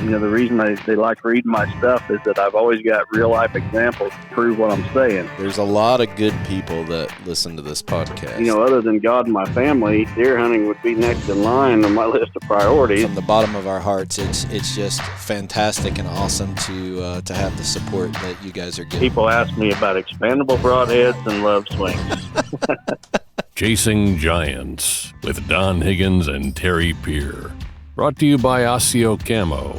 The reason they like reading my stuff is that I've always got real life examples to prove what I'm saying. There's a lot of good people that listen to this podcast. Other than God and my family, deer hunting would be next in line on my list of priorities. From the bottom of our hearts, it's just fantastic and awesome to have the support that you guys are getting. People ask me about expandable broadheads and love swings. Chasing Giants with Don Higgins and Terry Peer. Brought to you by Osseo Camo,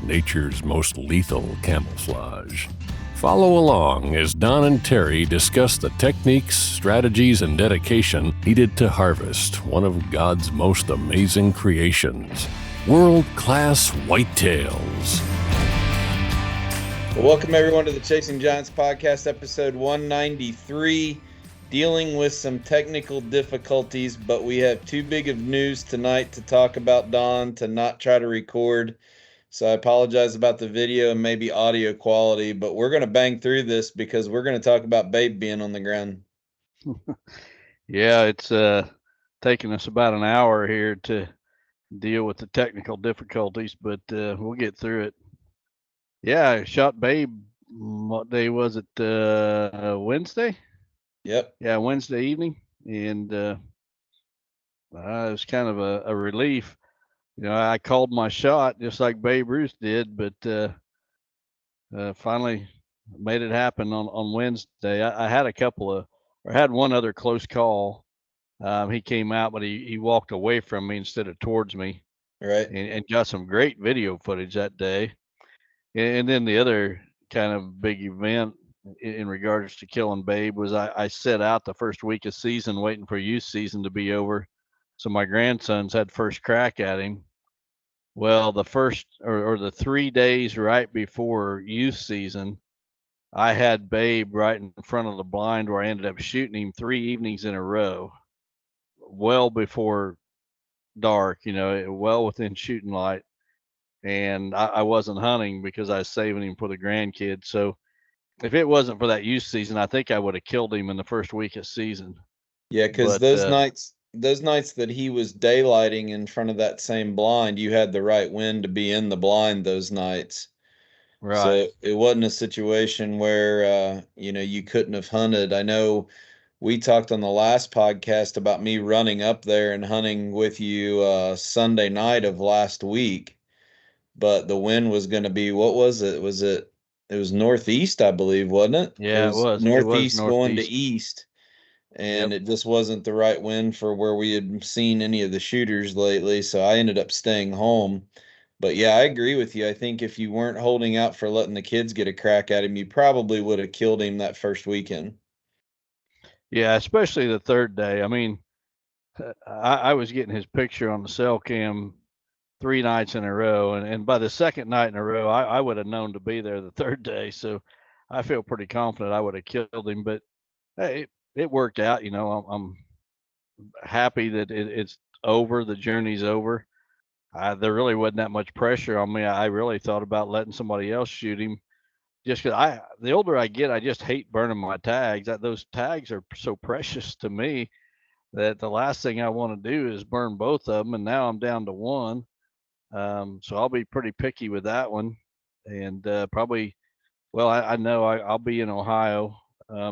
nature's most lethal camouflage. Follow along as Don and Terry discuss the techniques, strategies, and dedication needed to harvest one of God's most amazing creations, world-class whitetails. Well, welcome everyone to the Chasing Giants podcast, episode 193. Dealing with some technical difficulties, but we have too big of news tonight to talk about, Don, to not try to record. So I apologize about the video and maybe audio quality, but we're going to bang through this because we're going to talk about Babe being on the ground. Yeah, it's taking us about an hour here to deal with the technical difficulties, but we'll get through it. Yeah, I shot Babe, what day was it, Wednesday? Yep. Yeah, Wednesday evening, and it was kind of a relief. I called my shot just like Babe Ruth did, but finally made it happen on Wednesday. I had had one other close call. He came out, but he walked away from me instead of towards me. Right. And got some great video footage that day. And then the other kind of big event in regards to killing Babe was I set out the first week of season waiting for youth season to be over, so my grandsons had first crack at him. Well, the first or the 3 days right before youth season, I had Babe right in front of the blind where I ended up shooting him 3 evenings in a row, well before dark, well within shooting light, and I wasn't hunting because I was saving him for the grandkids. So if it wasn't for that youth season, I think I would have killed him in the first week of season. Yeah, because those nights that he was daylighting in front of that same blind, you had the right wind to be in the blind those nights. Right. So it wasn't a situation where you couldn't have hunted. I know we talked on the last podcast about me running up there and hunting with you Sunday night of last week, but the wind was going to be, what was it? It was northeast, I believe, wasn't it? Yeah, it was. Northeast It was going to east, and It just wasn't the right wind for where we had seen any of the shooters lately, so I ended up staying home. But yeah, I agree with you. I think if you weren't holding out for letting the kids get a crack at him, you probably would have killed him that first weekend. Yeah, especially the third day. I mean, I was getting his picture on the cell cam 3 nights in a row, and by the second night in a row, I would have known to be there the third day. So I feel pretty confident I would have killed him. But hey, it worked out. I'm happy that it's over. The journey's over. There really wasn't that much pressure on me. I really thought about letting somebody else shoot him, just because the older I get, I just hate burning my tags. Those tags are so precious to me that the last thing I want to do is burn both of them. And now I'm down to one. So I'll be pretty picky with that one, and probably, well, I know I'll be in Ohio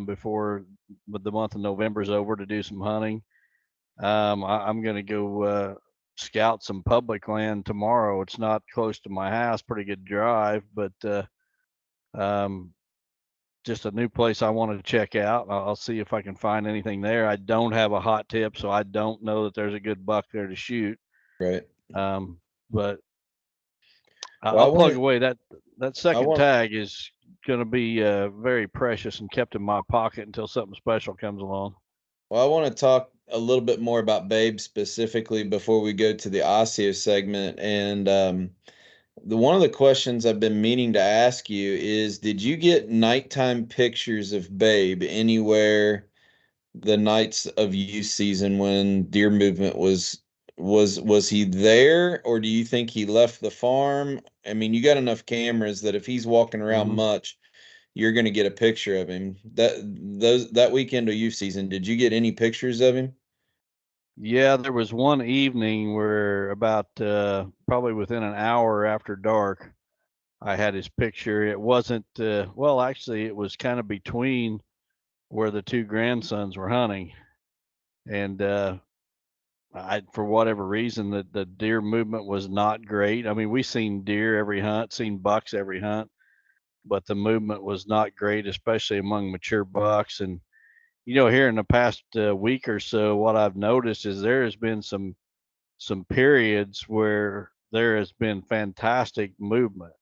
before the month of November is over to do some hunting. I'm going to go scout some public land tomorrow. It's not close to my house, pretty good drive, but just a new place I want to check out. I'll see if I can find anything there. I don't have a hot tip, so I don't know that there's a good buck there to shoot. Right. But I'll plug away. That second tag is going to be very precious and kept in my pocket until something special comes along. Well, I want to talk a little bit more about Babe specifically before we go to the Osseo segment. And one of the questions I've been meaning to ask you is, did you get nighttime pictures of Babe anywhere the nights of youth season when deer movement was he there, or do you think he left the farm? I mean, you got enough cameras that if he's walking around much, you're going to get a picture of him. That weekend of youth season, did you get any pictures of him? Yeah, there was one evening where about probably within an hour after dark, I had his picture. It wasn't, well, actually, it was kind of between where the two grandsons were hunting. And for whatever reason, the deer movement was not great. I mean, we seen deer every hunt, seen bucks every hunt, but the movement was not great, especially among mature bucks. And here in the past week or so, what I've noticed is there has been some periods where there has been fantastic movement.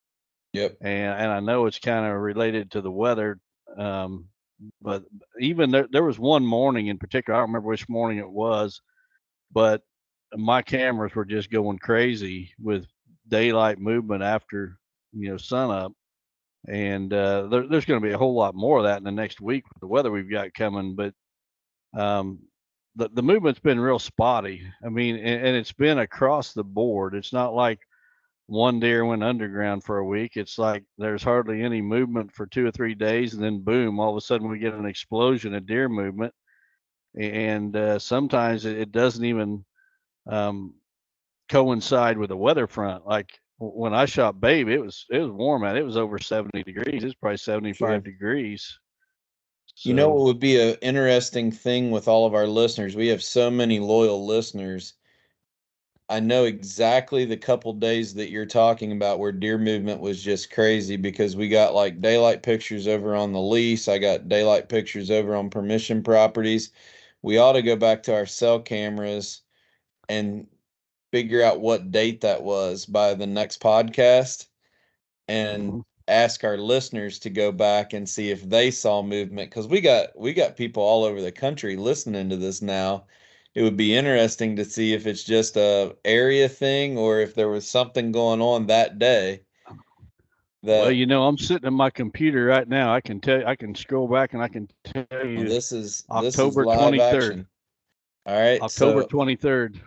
Yep. And I know it's kind of related to the weather, but even there was one morning in particular. I don't remember which morning it was, but my cameras were just going crazy with daylight movement after sunup. And there's going to be a whole lot more of that in the next week with the weather we've got coming. But the movement's been real spotty. I mean, and it's been across the board. It's not like one deer went underground for a week. It's like there's hardly any movement for 2 or 3 days, and then boom, all of a sudden we get an explosion of deer movement. And sometimes it doesn't even coincide with the weather front. Like when I shot Babe, it was warm out. It was over 70 degrees. It's probably 75 degrees. You know what would be an interesting thing with all of our listeners? We have so many loyal listeners. I know exactly the couple days that you're talking about where deer movement was just crazy, because we got like daylight pictures over on the lease. I got daylight pictures over on permission properties. We ought to go back to our cell cameras and figure out what date that was by the next podcast, and ask our listeners to go back and see if they saw movement, because we got people all over the country listening to this now. It would be interesting to see if it's just a area thing or if there was something going on that day. Well, I'm sitting at my computer right now. I can scroll back and I can tell you this is October live 23rd. action. All right, October 23rd.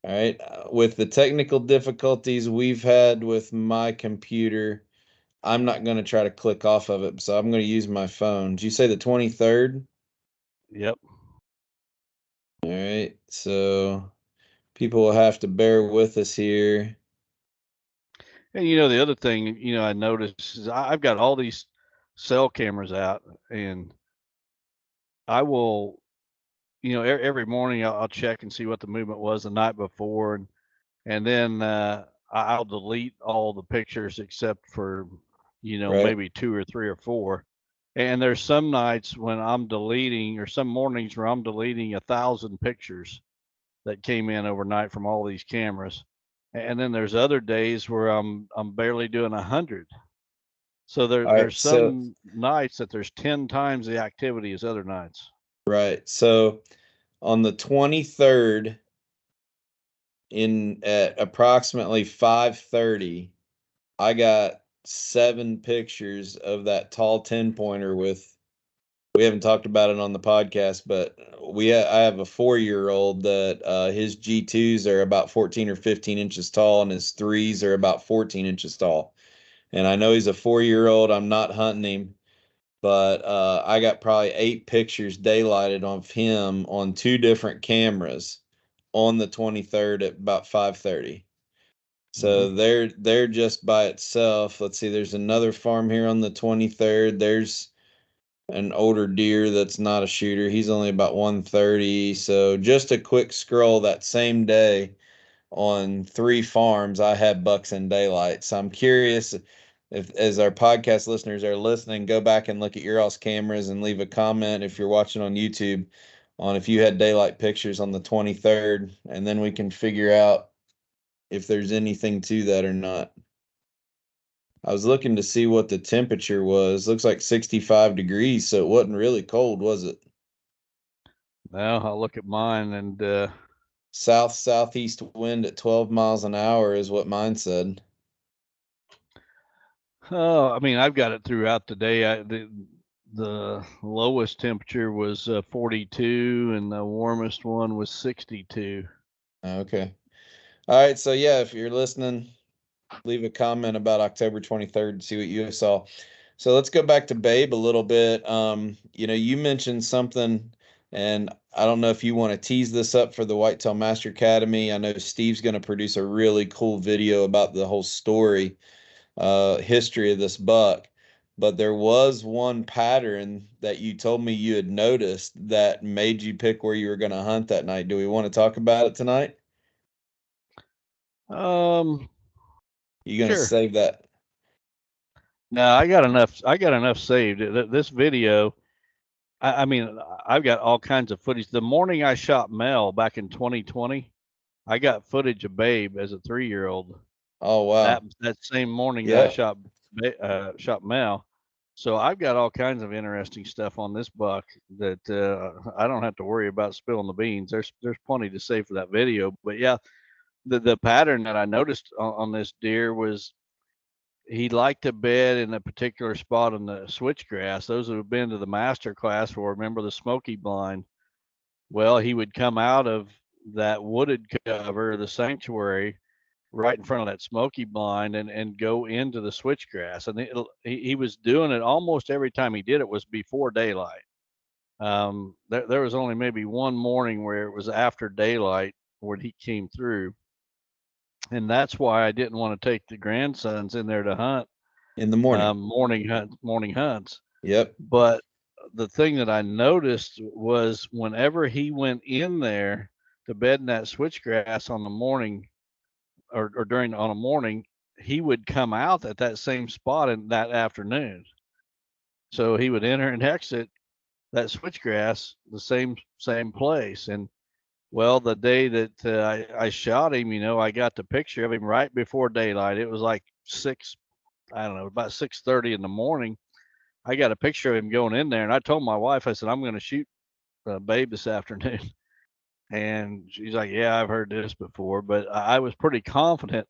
All right, with the technical difficulties we've had with my computer, I'm not going to try to click off of it, so I'm going to use my phone. Did you say the 23rd? Yep. All right, so people will have to bear with us here. And the other thing, I noticed is I've got all these cell cameras out, and I will, every morning I'll check and see what the movement was the night before, and then I'll delete all the pictures except for, Right. maybe 2 or 3 or 4. And there's some nights when I'm deleting, or some mornings where I'm deleting 1,000 pictures that came in overnight from all these cameras. And then there's other days where I'm barely doing 100. So there's some nights that there's 10 times the activity as other nights. Right. So on the 23rd, at approximately 5:30, I got 7 pictures of that tall 10-pointer with. We haven't talked about it on the podcast, but I have a 4-year-old that his G2s are about 14 or 15 inches tall, and his 3s are about 14 inches tall. And I know he's a 4-year-old. I'm not hunting him, but I got probably 8 pictures daylighted of him on 2 different cameras on the 23rd at about 5:30. So they're just by itself. Let's see, there's another farm here on the 23rd. There's an older deer that's not a shooter. He's only about 130. So just a quick scroll that same day on 3 farms, I had bucks in daylight. So I'm curious if, as our podcast listeners are listening, go back and look at your all's cameras and leave a comment if you're watching on YouTube on if you had daylight pictures on the 23rd, and then we can figure out if there's anything to that or not. I was looking to see what the temperature was. Looks like 65 degrees, so it wasn't really cold, was it? No, I'll look at mine, and Southeast wind at 12 miles an hour is what mine said. Oh, I mean, I've got it throughout the day. The lowest temperature was 42, and the warmest one was 62. Okay. All right. So yeah, if you're listening, leave a comment about October 23rd and see what you saw. So let's go back to Babe a little bit. You mentioned something, and I don't know if you want to tease this up for the Whitetail Master Academy. I know Steve's going to produce a really cool video about the whole story. history of this buck, but there was one pattern that you told me you had noticed that made you pick where you were going to hunt that night. Do we want to talk about it tonight? You going to Sure. save that? No, I got enough. I got enough saved. This video, I mean, I've got all kinds of footage. The morning I shot Mel back in 2020, I got footage of Babe as a 3-year-old. Oh, wow. That same morning that I Yeah. shot Mel. So I've got all kinds of interesting stuff on this buck that I don't have to worry about spilling the beans. There's plenty to say for that video. But yeah, the pattern that I noticed on this deer was he liked to bed in a particular spot in the switchgrass. Those who have been to the master class will remember the smoky blind. Well, he would come out of that wooded cover, the sanctuary, right in front of that smoky blind and go into the switchgrass. And he was doing it almost every time he did it was before daylight. There was only maybe one morning where it was after daylight when he came through. And that's why I didn't want to take the grandsons in there to hunt In the morning. morning hunts. Yep. But the thing that I noticed was whenever he went in there to bed in that switchgrass on the morning or on a morning, he would come out at that same spot in that afternoon. So he would enter and exit that switchgrass the same place. And well, the day that I shot him, I got the picture of him right before daylight. It was like about 6:30 in the morning. I got a picture of him going in there, and I told my wife, I said, I'm going to shoot Babe this afternoon. And she's like, yeah, I've heard this before, but I was pretty confident,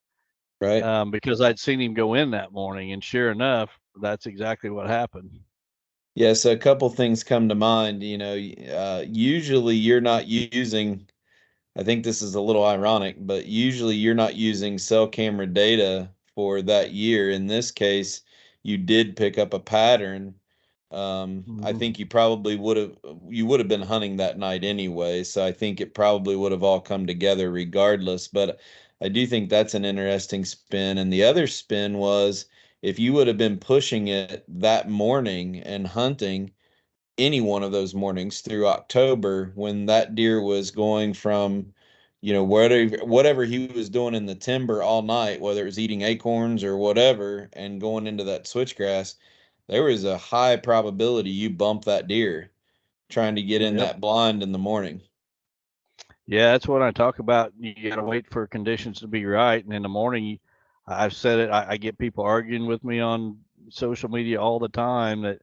Right. because I'd seen him go in that morning, and sure enough, that's exactly what happened. Yeah, so a couple things come to mind. Usually you're not using, I think this is a little ironic, but usually you're not using cell camera data for that year. In this case, you did pick up a pattern. I think you would have been hunting that night anyway, so I think it probably would have all come together regardless. But I do think that's an interesting spin. And the other spin was if you would have been pushing it that morning and hunting any one of those mornings through October when that deer was going from, whatever he was doing in the timber all night, whether it was eating acorns or whatever, and going into that switchgrass, there was a high probability you bump that deer trying to get in Yep. that blind in the morning. Yeah, that's what I talk about. You got to wait for conditions to be right. And in the morning, I've said it, I get people arguing with me on social media all the time that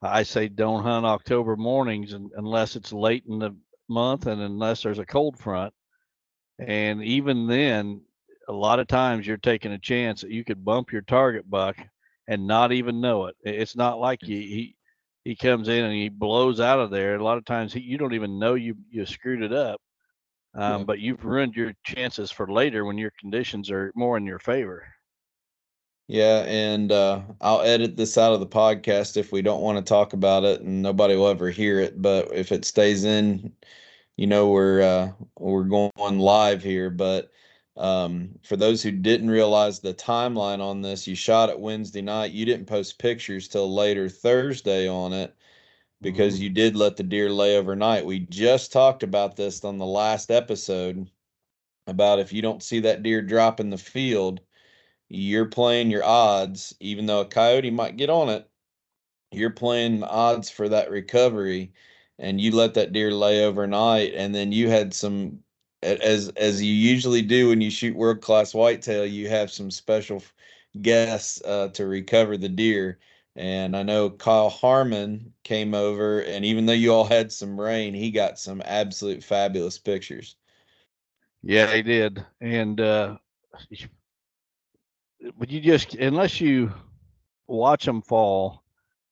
I say don't hunt October mornings unless it's late in the month and unless there's a cold front. And even then, a lot of times you're taking a chance that you could bump your target buck and not even know it. It's not like he comes in and he blows out of there. A lot of times you don't even know you screwed it up. Yeah. But you've ruined your chances for later when your conditions are more in your favor. Yeah, and I'll edit this out of the podcast if we don't want to talk about it, and nobody will ever hear it. But if it stays in, we're going live here. But for those who didn't realize the timeline on this, you shot it Wednesday night. You didn't post pictures till later Thursday on it because you did let the deer lay overnight. We just talked about this on the last episode about if you don't see that deer drop in the field, you're playing your odds, even though a coyote might get on it, you're playing the odds for that recovery, and you let that deer lay overnight, and then you had some, as you usually do when you shoot world-class whitetail, you have some special guests to recover the deer. And I know Kyle Harmon came over, and even though you all had some rain, he got some absolute fabulous pictures. Yeah, he did. And but unless you watch them fall,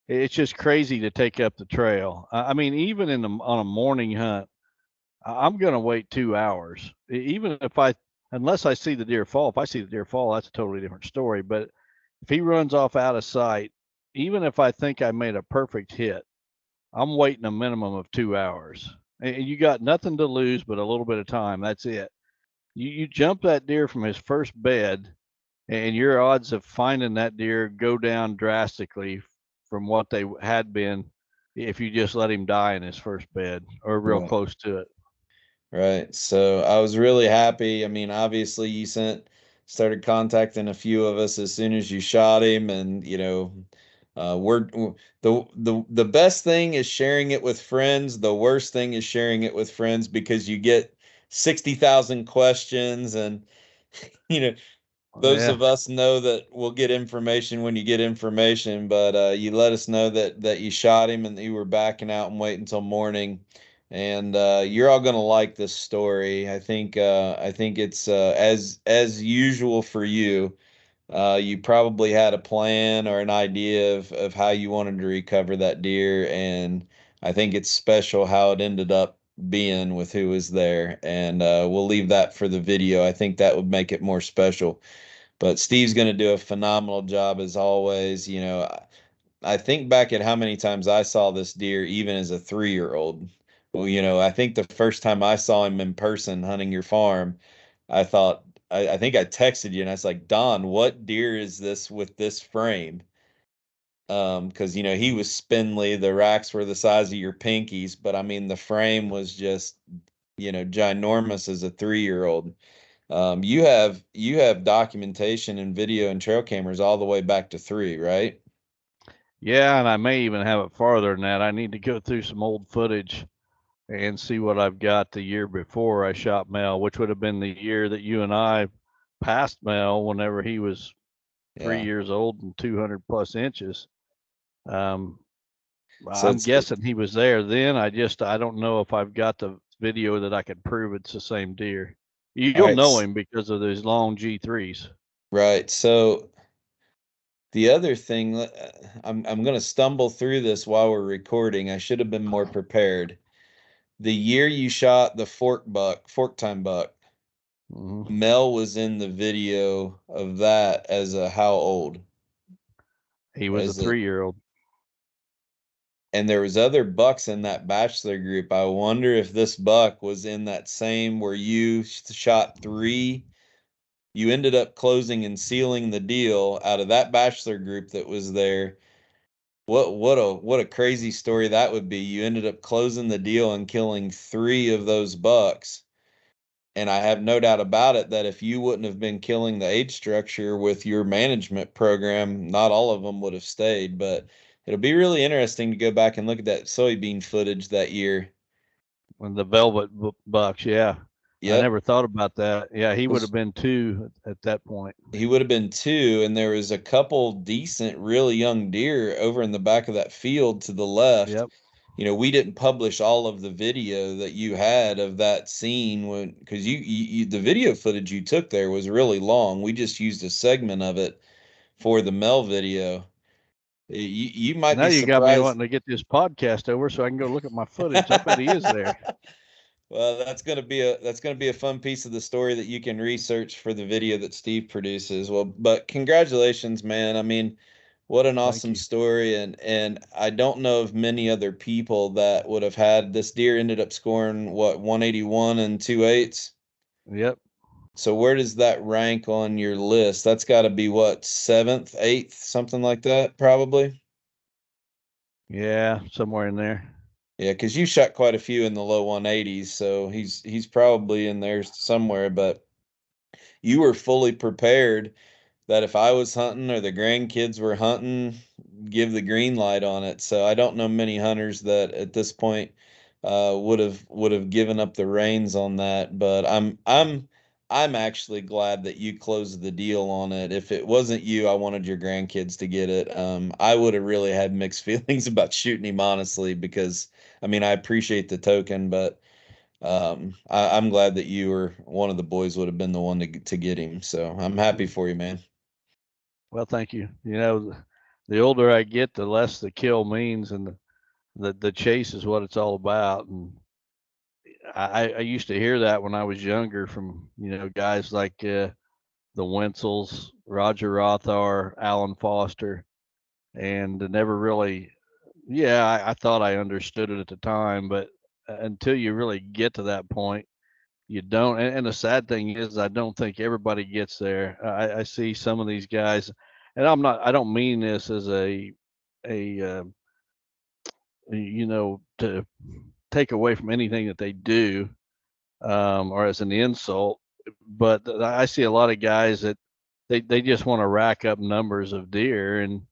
it's just crazy to take up the trail. I mean, even on a morning hunt, I'm going to wait 2 hours. Even unless I see the deer fall. If I see the deer fall, that's a totally different story. But if he runs off out of sight, even if I think I made a perfect hit, I'm waiting a minimum of 2 hours. And you got nothing to lose but a little bit of time. That's it. You jump that deer from his first bed, and your odds of finding that deer go down drastically from what they had been if you just let him die in his first bed or real Right. close to it. Right. So I was really happy. I mean, obviously you started contacting a few of us as soon as you shot him, and the best thing is sharing it with friends. The worst thing is sharing it with friends because you get 60,000 questions, and you know, those Yeah. of us know that we'll get information when you get information, but you let us know that you shot him and that you were backing out and waiting until morning. And you're all gonna like this story. I think it's as usual for you. You probably had a plan or an idea of how you wanted to recover that deer, and I think it's special how it ended up being with who was there. And we'll leave that for the video. I think that would make it more special. But Steve's going to do a phenomenal job as always. I think back at how many times I saw this deer, even as a 3-year-old. Well, I think the first time I saw him in person hunting your farm, I thought, I think I texted you and I was like, Don, what deer is this with this frame? Because, he was spindly, the racks were the size of your pinkies, but I mean, the frame was just, ginormous as a 3-year-old. You have documentation and video and trail cameras all the way back to 3, right? Yeah, and I may even have it farther than that. I need to go through some old footage and see what I've got the year before I shot Mel, which would have been the year that you and I passed Mel whenever he was 3 Yeah. years old and 200 plus inches. Um, So I'm guessing he was there then. I don't know if I've got the video that I can prove it's the same deer. all You'll right, know him because of those long G3s. right. So the other thing, I'm going to stumble through this while we're recording. I should have been more prepared. The year you shot the fork time buck, Mhm. Mel was in the video of that as a how old? He was a As a 3-year-old. And there was other bucks in that bachelor group. I wonder if this buck was in that same where you shot 3. You ended up closing and sealing the deal out of that bachelor group that was there. What a crazy story that would be. You ended up closing the deal and killing 3 of those bucks. And I have no doubt about it that if you wouldn't have been killing the age structure with your management program, not all of them would have stayed. But it'll be really interesting to go back and look at that soybean footage that year. When the velvet bucks, yeah. I Yep. never thought about that. Yeah, he would have Was been 2 at that point. He would have been 2, and there was a couple decent, really young deer over in the back of that field to the left. Yep. We didn't publish all of the video that you had of that scene because the video footage you took there was really long. We just used a segment of it for the Mel video. You might Now be you got me surprised. wanting to get this podcast over so I can go look at my footage. I bet he is there. Well, that's gonna be a fun piece of the story that you can research for the video that Steve produces. Well, but congratulations, man. I mean, what an Thank awesome you. story, and I don't know of many other people that would have had this deer ended up scoring what 181 and 2/8. Yep. So where does that rank on your list? That's got to be what, 7th, 8th, something like that, probably. Yeah, somewhere in there. Yeah, because you shot quite a few in the low 180s, so he's probably in there somewhere. But you were fully prepared that if I was hunting or the grandkids were hunting, give the green light on it. So I don't know many hunters that at this point would have given up the reins on that. But I'm actually glad that you closed the deal on it. If it wasn't you, I wanted your grandkids to get it. I would have really had mixed feelings about shooting him honestly, because I mean I appreciate the token, but I'm glad that you or one of the boys would have been the one to get him. So I'm happy for you, man. Well, thank you. The older I get, the less the kill means, and the chase is what it's all about. And I used to hear that when I was younger from guys like the Wentzel's, Roger Rothar, Alan Foster, and never really. Yeah, I thought I understood it at the time, but until you really get to that point, you don't. And the sad thing is, I don't think everybody gets there. I see some of these guys, and I don't mean this as a to take away from anything that they do, or as an insult, but I see a lot of guys that they just want to rack up numbers of deer, and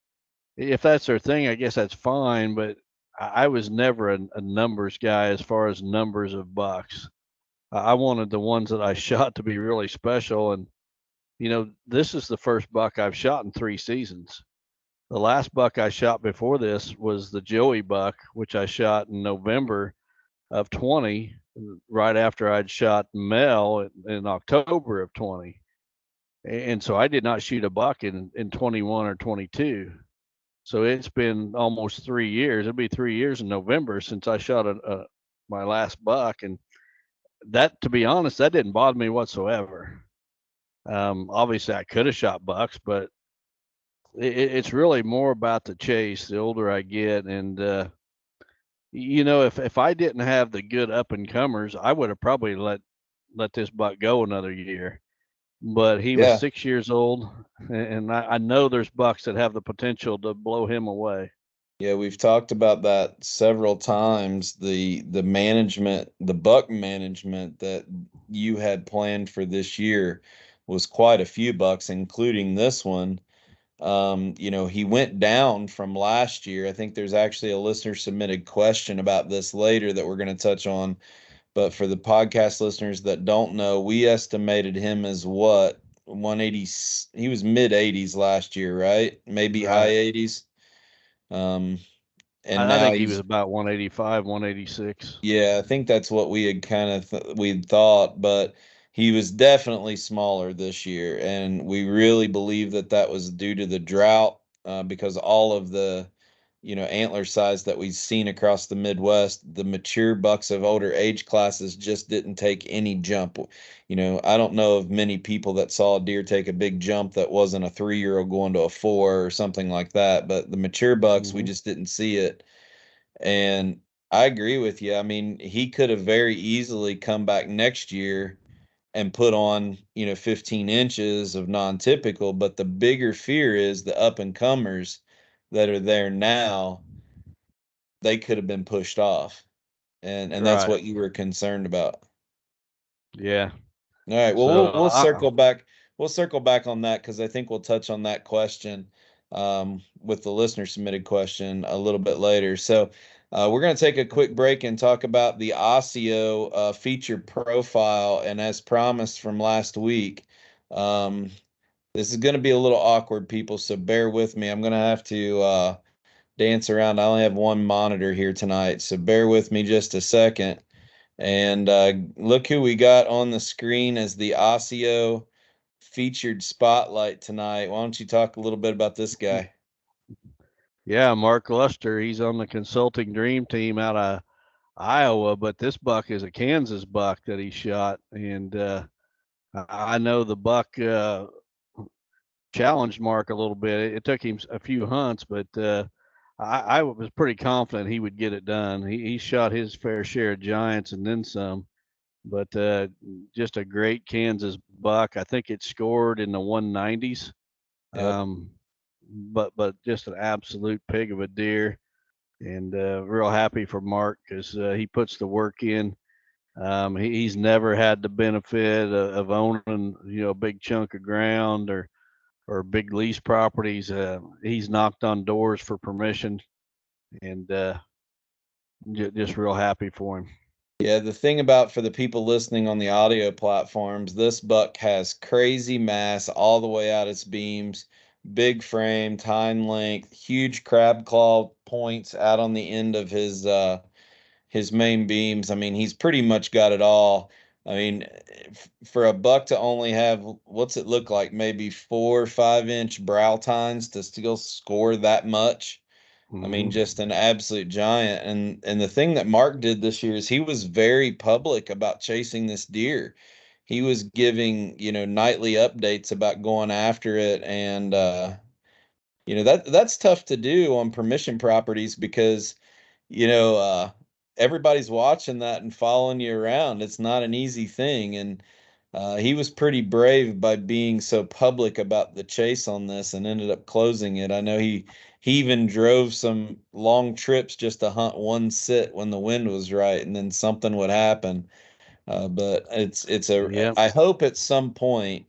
if that's their thing, I guess that's fine. But I was never a numbers guy as far as numbers of bucks. I wanted the ones that I shot to be really special, and this is the first buck I've shot in 3 seasons. The last buck I shot before this was the Joey buck, which I shot in November of 20, right after I'd shot Mel in October of 20. And so I did not shoot a buck in 21 or 22. So it's been almost 3 years. It'll be 3 years in November since I shot my last buck. And that, to be honest, that didn't bother me whatsoever. Obviously I could have shot bucks, but it's really more about the chase the older I get. And, if I didn't have the good up and comers, I would have probably let this buck go another year. But he was 6 years old, and I know there's bucks that have the potential to blow him away. Yeah, we've talked about that several times. The management, the buck management that you had planned for this year was quite a few bucks, including this one. He went down from last year. I think there's actually a listener submitted question about this later that we're going to touch on. But for the podcast listeners that don't know, we estimated him as what, 180? He was mid 80s last year, right? Maybe high 80s. And I think he was about 185, 186. Yeah, I think that's what we had kind of we'd thought, but he was definitely smaller this year, and we really believe that was due to the drought, because all of the antler size that we've seen across the Midwest, the mature bucks of older age classes just didn't take any jump. I don't know of many people that saw a deer take a big jump that wasn't a 3-year-old going to a 4 or something like that, but the mature bucks, we just didn't see it. And I agree with you. I mean, he could have very easily come back next year and put on, 15 inches of non-typical, but the bigger fear is the up and comers that are there now, they could have been pushed off. And that's Right. what you were concerned about. Yeah. All right. Well, So, we'll circle back. We'll circle back on that because I think we'll touch on that question, with the listener submitted question a little bit later. So we're going to take a quick break and talk about the Osseo feature profile. And as promised from last week, this is going to be a little awkward, people, so bear with me. I'm going to have to dance around. I only have one monitor here tonight, so bear with me just a second. And look who we got on the screen as the Osseo featured spotlight tonight. Why don't you talk a little bit about this guy? Yeah, Mark Luster. He's on the consulting dream team out of Iowa, but this buck is a Kansas buck that he shot. And I know the buck challenged Mark a little bit. It took him a few hunts, but I was pretty confident he would get it done. He shot his fair share of giants and then some, but just a great Kansas buck. I think it scored in the 190s. Yep. But just an absolute pig of a deer, and real happy for Mark because he puts the work in. He's never had the benefit of owning a big chunk of ground or big lease properties. He's knocked on doors for permission, and just real happy for him. Yeah, the thing about, for the people listening on the audio platforms, this buck has crazy mass all the way out its beams, big frame, tine length, huge crab claw points out on the end of his main beams. I mean, he's pretty much got it all. I mean, for a buck to only have, what's it look like, maybe 4 or 5 inch brow tines to still score that much. I mean, just an absolute giant. And the thing that Mark did this year is he was very public about chasing this deer. He was giving, nightly updates about going after it. And, that's tough to do on permission properties because, everybody's watching that and following you around. It's not an easy thing. And he was pretty brave by being so public about the chase on this and ended up closing it. I know he even drove some long trips just to hunt one sit when the wind was right, and then something would happen. But Yeah. I hope at some point,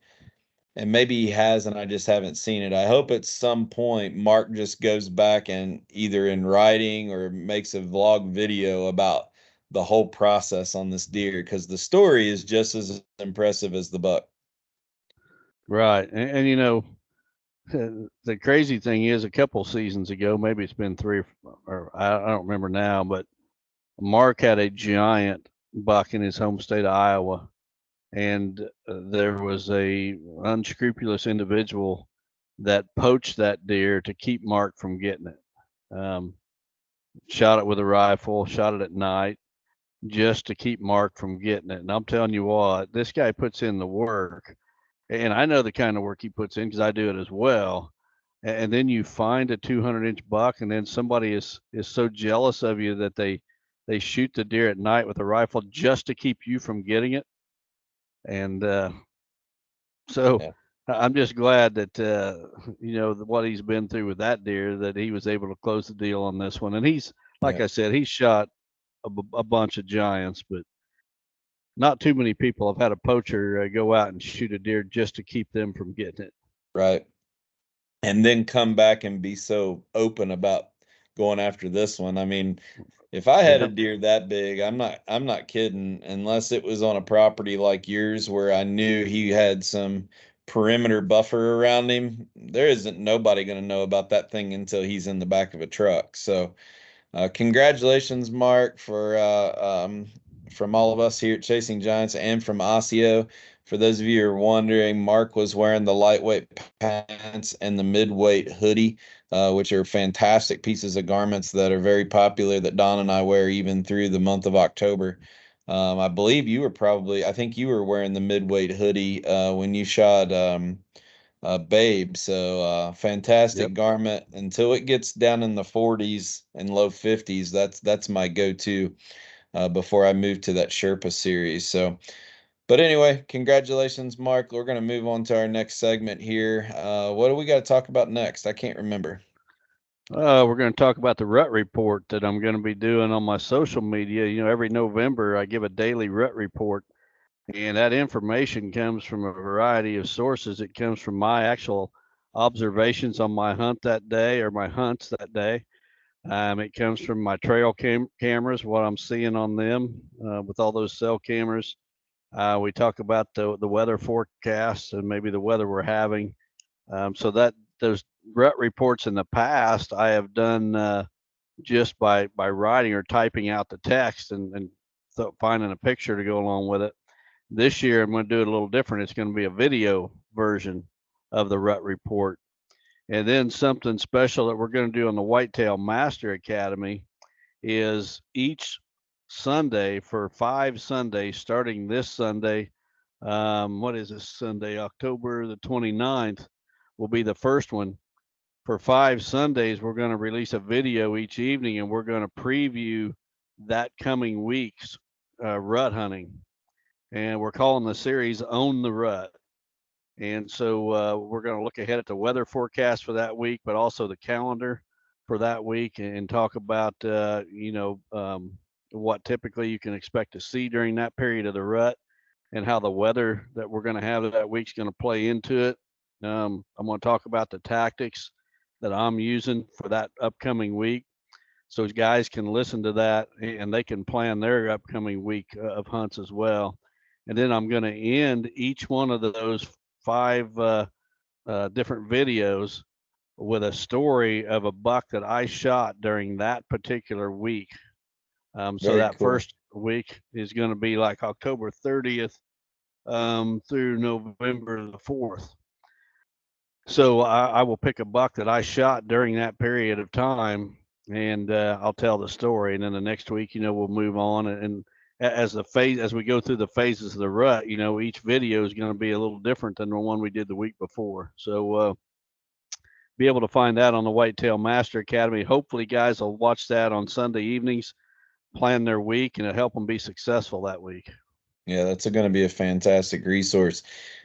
and maybe he has, and I just haven't seen it. I hope at some point Mark just goes back and either in writing or makes a vlog video about the whole process on this deer, because the story is just as impressive as the buck. Right. And you know, the crazy thing is, a couple seasons ago, maybe it's been three, or I don't remember now, but Mark had a giant buck in his home state of Iowa, and there was a unscrupulous individual that poached that deer to keep Mark from getting it. Shot it with a rifle, shot it at night, just to keep Mark from getting it. And I'm telling you what, this guy puts in the work, and I know the kind of work he puts in because I do it as well. And then you find a 200-inch buck, and then somebody is so jealous of you that they shoot the deer at night with a rifle just to keep you from getting it. And so Yeah. I'm just glad that you know, what he's been through with that deer, that he was able to close the deal on this one. And he's, like Yeah. I said, he's shot a bunch of giants, but not too many people have had a poacher go out and shoot a deer just to keep them from getting it. Right. And then come back and be so open about going after this one. I mean, if I had a Yep. deer that big, I'm not kidding, unless it was on a property like yours where I knew he had some perimeter buffer around him. There isn't nobody going to know about that thing until he's in the back of a truck. So, congratulations, Mark, for from all of us here at Chasing Giants and from Osseo. For those of you who are wondering, Mark was wearing the lightweight pants and the midweight hoodie, which are fantastic pieces of garments that are very popular that Don and I wear even through the month of October. I believe I think you were wearing the midweight hoodie when you shot Babe. So fantastic Yep. garment until it gets down in the 40s and low 50s. That's my go-to before I move to that Sherpa series. So, but anyway, congratulations, Mark. We're going to move on to our next segment here. What do we got to talk about next? I can't remember. We're going to talk about the rut report that I'm going to be doing on my social media. You know, every November I give a daily rut report, and that information comes from a variety of sources. It comes from my actual observations on my hunt that day, or my hunts that day. It comes from my trail cameras, what I'm seeing on them with all those cell cameras. We talk about the weather forecast and maybe the weather we're having. So that those rut reports in the past I have done just by writing or typing out the text and finding a picture to go along with it. This year I'm going to do it a little different. It's going to be a video version of the rut report. And then something special that we're going to do on the Whitetail Master Academy is each Sunday for 5 Sundays, starting this Sunday. What is this Sunday? October the 29th will be the first one. For 5 Sundays, we're going to release a video each evening, and we're going to preview that coming week's rut hunting. And we're calling the series Own the Rut. And so we're going to look ahead at the weather forecast for that week, but also the calendar for that week, and talk about, what typically you can expect to see during that period of the rut, and how the weather that we're going to have that week's going to play into it. I'm going to talk about the tactics that I'm using for that upcoming week, so guys can listen to that and they can plan their upcoming week of hunts as well. And then I'm going to end each one of those 5 different videos with a story of a buck that I shot during that particular week. So Very that cool. first week is going to be like October 30th through November the 4th. So I will pick a buck that I shot during that period of time, and I'll tell the story. And then the next week, we'll move on. And as we go through the phases of the rut, each video is going to be a little different than the one we did the week before. So be able to find that on the Whitetail Master Academy. Hopefully, guys will watch that on Sunday evenings plan their week and it'll help them be successful that week. Yeah, that's going to be a fantastic resource.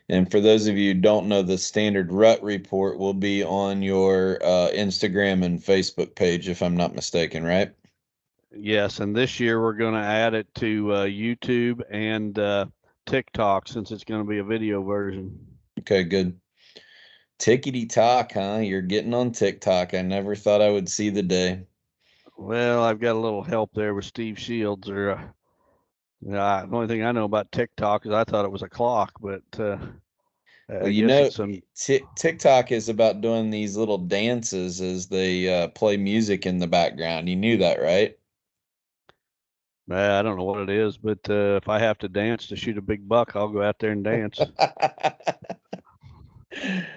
And for those of you who don't know, the standard rut report will be on your Instagram and Facebook page, if I'm not mistaken, right? Yes, and this year we're going to add it to YouTube and TikTok, since it's going to be a video version. Okay, good. Tickety tock, huh? You're getting on TikTok. I never thought I would see the day. Well, I've got a little help there with Steve Shields. The only thing I know about TikTok is I thought it was a clock, but Well, I you guess know, it's some. TikTok is about doing these little dances as they play music in the background. You knew that, right? I don't know what it is, but if I have to dance to shoot a big buck, I'll go out there and dance.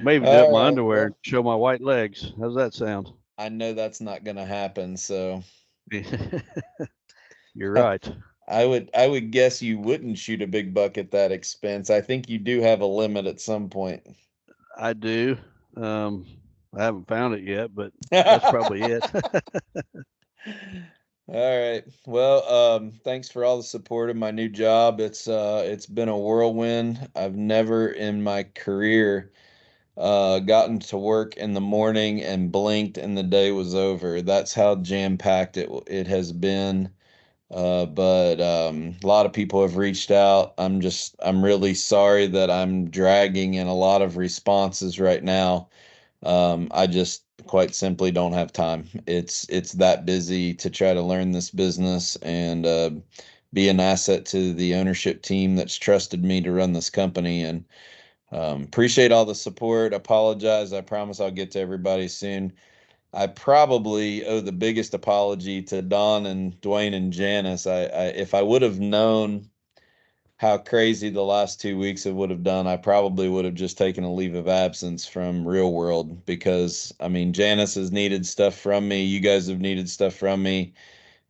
Maybe do up All my right, underwear and well, show my white legs. How's that sound? I know that's not going to happen, so You're right. I would guess you wouldn't shoot a big buck at that expense. I think you do have a limit at some point. I do. I haven't found it yet, but that's probably it. All right. Well, thanks for all the support of my new job. It's been a whirlwind. I've never in my career gotten to work in the morning and blinked and the day was over. That's how jam-packed it has been. But a lot of people have reached out. I'm really sorry that I'm dragging in a lot of responses right now. I just quite simply don't have time. It's that busy to try to learn this business and be an asset to the ownership team that's trusted me to run this company. And appreciate all the support. Apologize. I promise I'll get to everybody soon. I probably owe the biggest apology to Don and Dwayne and Janice. If I would have known how crazy the last 2 weeks it would have done, I probably would have just taken a leave of absence from real world because I mean Janice has needed stuff from me, you guys have needed stuff from me,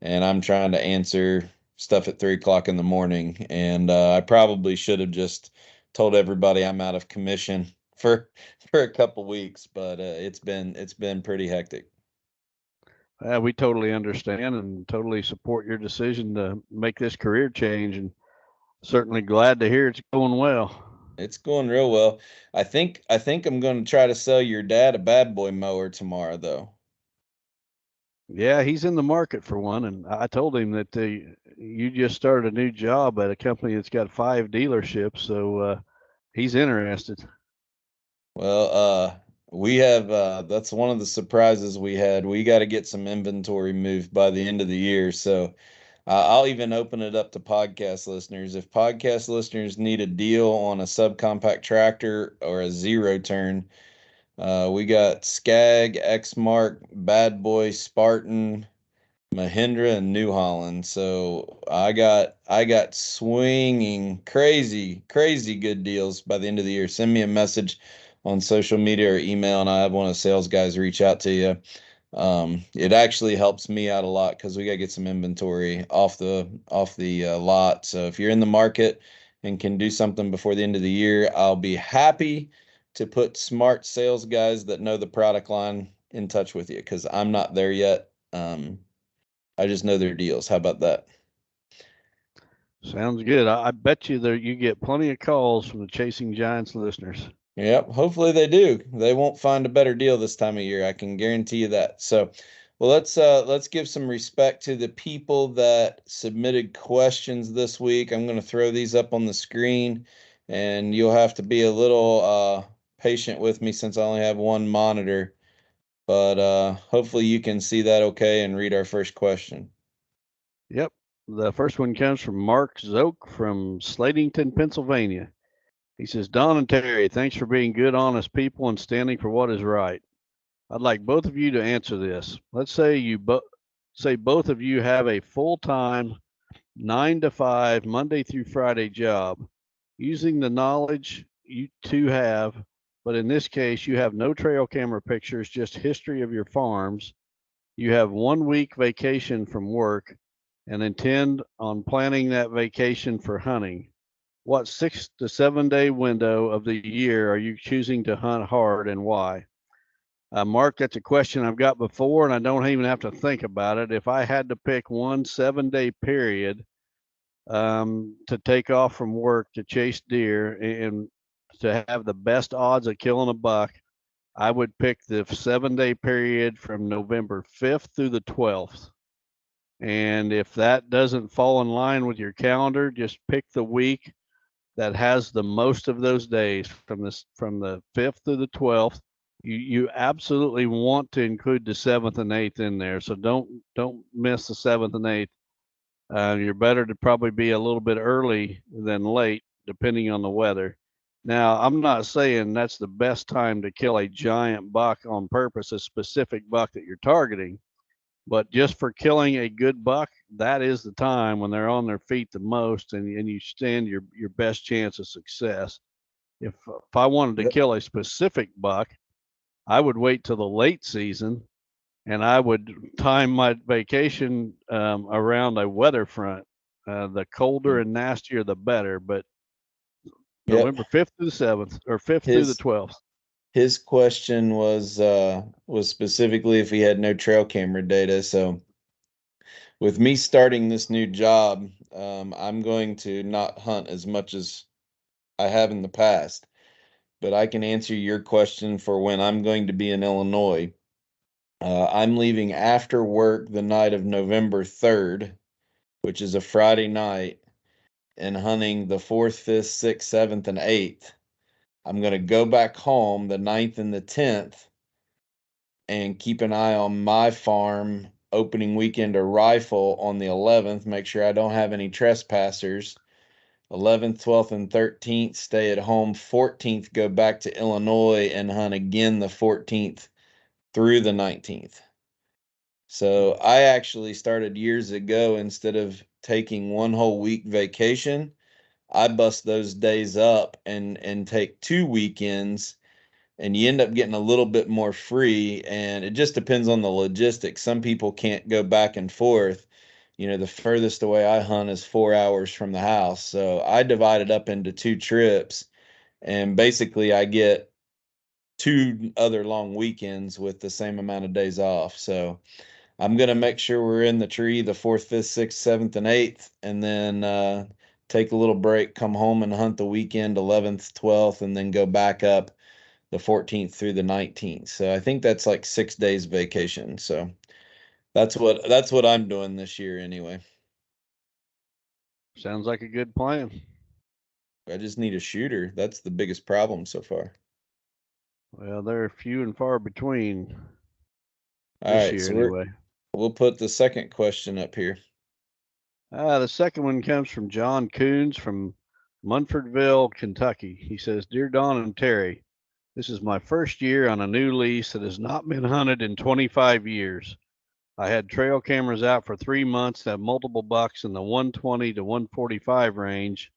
and I'm trying to answer stuff at 3 o'clock in the morning. And I probably should have just told everybody I'm out of commission for a couple weeks, but it's been pretty hectic. We totally understand and totally support your decision to make this career change, and certainly glad to hear it's going well. It's going real well. I think I'm going to try to sell your dad a bad boy mower tomorrow, though. Yeah, he's in the market for one, and I told him that you just started a new job at a company that's got 5 dealerships, so he's interested. Well, we have that's one of the surprises we had. We got to get some inventory moved by the end of the year, so I'll even open it up to podcast listeners. If podcast listeners need a deal on a subcompact tractor or a zero turn, we got Skag, X-Mark, Bad Boy, Spartan, Mahindra, and New Holland. So I got swinging crazy good deals by the end of the year. Send me a message on social media or email, and I have one of the sales guys reach out to you. It actually helps me out a lot because we got to get some inventory off the lot. So if you're in the market and can do something before the end of the year, I'll be happy to put smart sales guys that know the product line in touch with you because I'm not there yet. I just know their deals. How about that? Sounds good. I bet you that you get plenty of calls from the Chasing Giants listeners. Yep, hopefully they do. They won't find a better deal this time of year. I can guarantee you that. So, well, let's give some respect to the people that submitted questions this week. I'm going to throw these up on the screen, and you'll have to be a little patient with me since I only have one monitor. But hopefully you can see that okay and read our first question. Yep. The first one comes from Mark Zoke from Slatington, Pennsylvania. He says, Don and Terry, thanks for being good, honest people and standing for what is right. I'd like both of you to answer this. Let's say both of you have a full-time 9 to 5 Monday through Friday job using the knowledge you two have, but in this case, you have no trail camera pictures, just history of your farms. You have 1 week vacation from work and intend on planning that vacation for hunting. What 6 to 7 day window of the year are you choosing to hunt hard and why? Mark, that's a question I've got before, and I don't even have to think about it. If I had to pick one 7-day period to take off from work to chase deer and to have the best odds of killing a buck, I would pick the 7-day period from November 5th through the 12th. And if that doesn't fall in line with your calendar, just pick the week that has the most of those days from the 5th through the 12th. You absolutely want to include the 7th and 8th in there. So don't miss the 7th and 8th. You're better to probably be a little bit early than late, depending on the weather. Now, I'm not saying that's the best time to kill a giant buck on purpose, a specific buck that you're targeting, but just for killing a good buck, that is the time when they're on their feet the most, and you stand your best chance of success. If I wanted to kill a specific buck, I would wait till the late season, and I would time my vacation around a weather front. The colder and nastier, the better. But November 5th through the 7th, or 5th through the 12th. His question was specifically if he had no trail camera data. So with me starting this new job, I'm going to not hunt as much as I have in the past. But I can answer your question for when I'm going to be in Illinois. I'm leaving after work the night of November 3rd, which is a Friday night, and hunting the 4th, 5th, 6th, 7th, and 8th. I'm going to go back home the 9th and the 10th and keep an eye on my farm opening weekend or rifle on the 11th. Make sure I don't have any trespassers. 11th, 12th, and 13th, stay at home. 14th, go back to Illinois and hunt again the 14th through the 19th. So I actually started years ago, instead of taking one whole week vacation, I bust those days up and take 2 weekends, and you end up getting a little bit more free, and it just depends on the logistics. Some people can't go back and forth. The furthest away I hunt is 4 hours from the house. So I divide it up into 2 trips, and basically I get 2 other long weekends with the same amount of days off. So I'm going to make sure we're in the tree the 4th, 5th, 6th, 7th, and 8th, and then take a little break, come home and hunt the weekend 11th, 12th, and then go back up the 14th through the 19th. So I think that's like 6 days vacation. So that's what I'm doing this year anyway. Sounds like a good plan. I just need a shooter. That's the biggest problem so far. Well, they're few and far between All this right, year so anyway. We'll put the second question up here. The second one comes from John Coons from Munfordville, Kentucky. He says, "Dear Don and Terry, this is my first year on a new lease that has not been hunted in 25 years. I had trail cameras out for 3 months that have multiple bucks in the 120 to 145 range.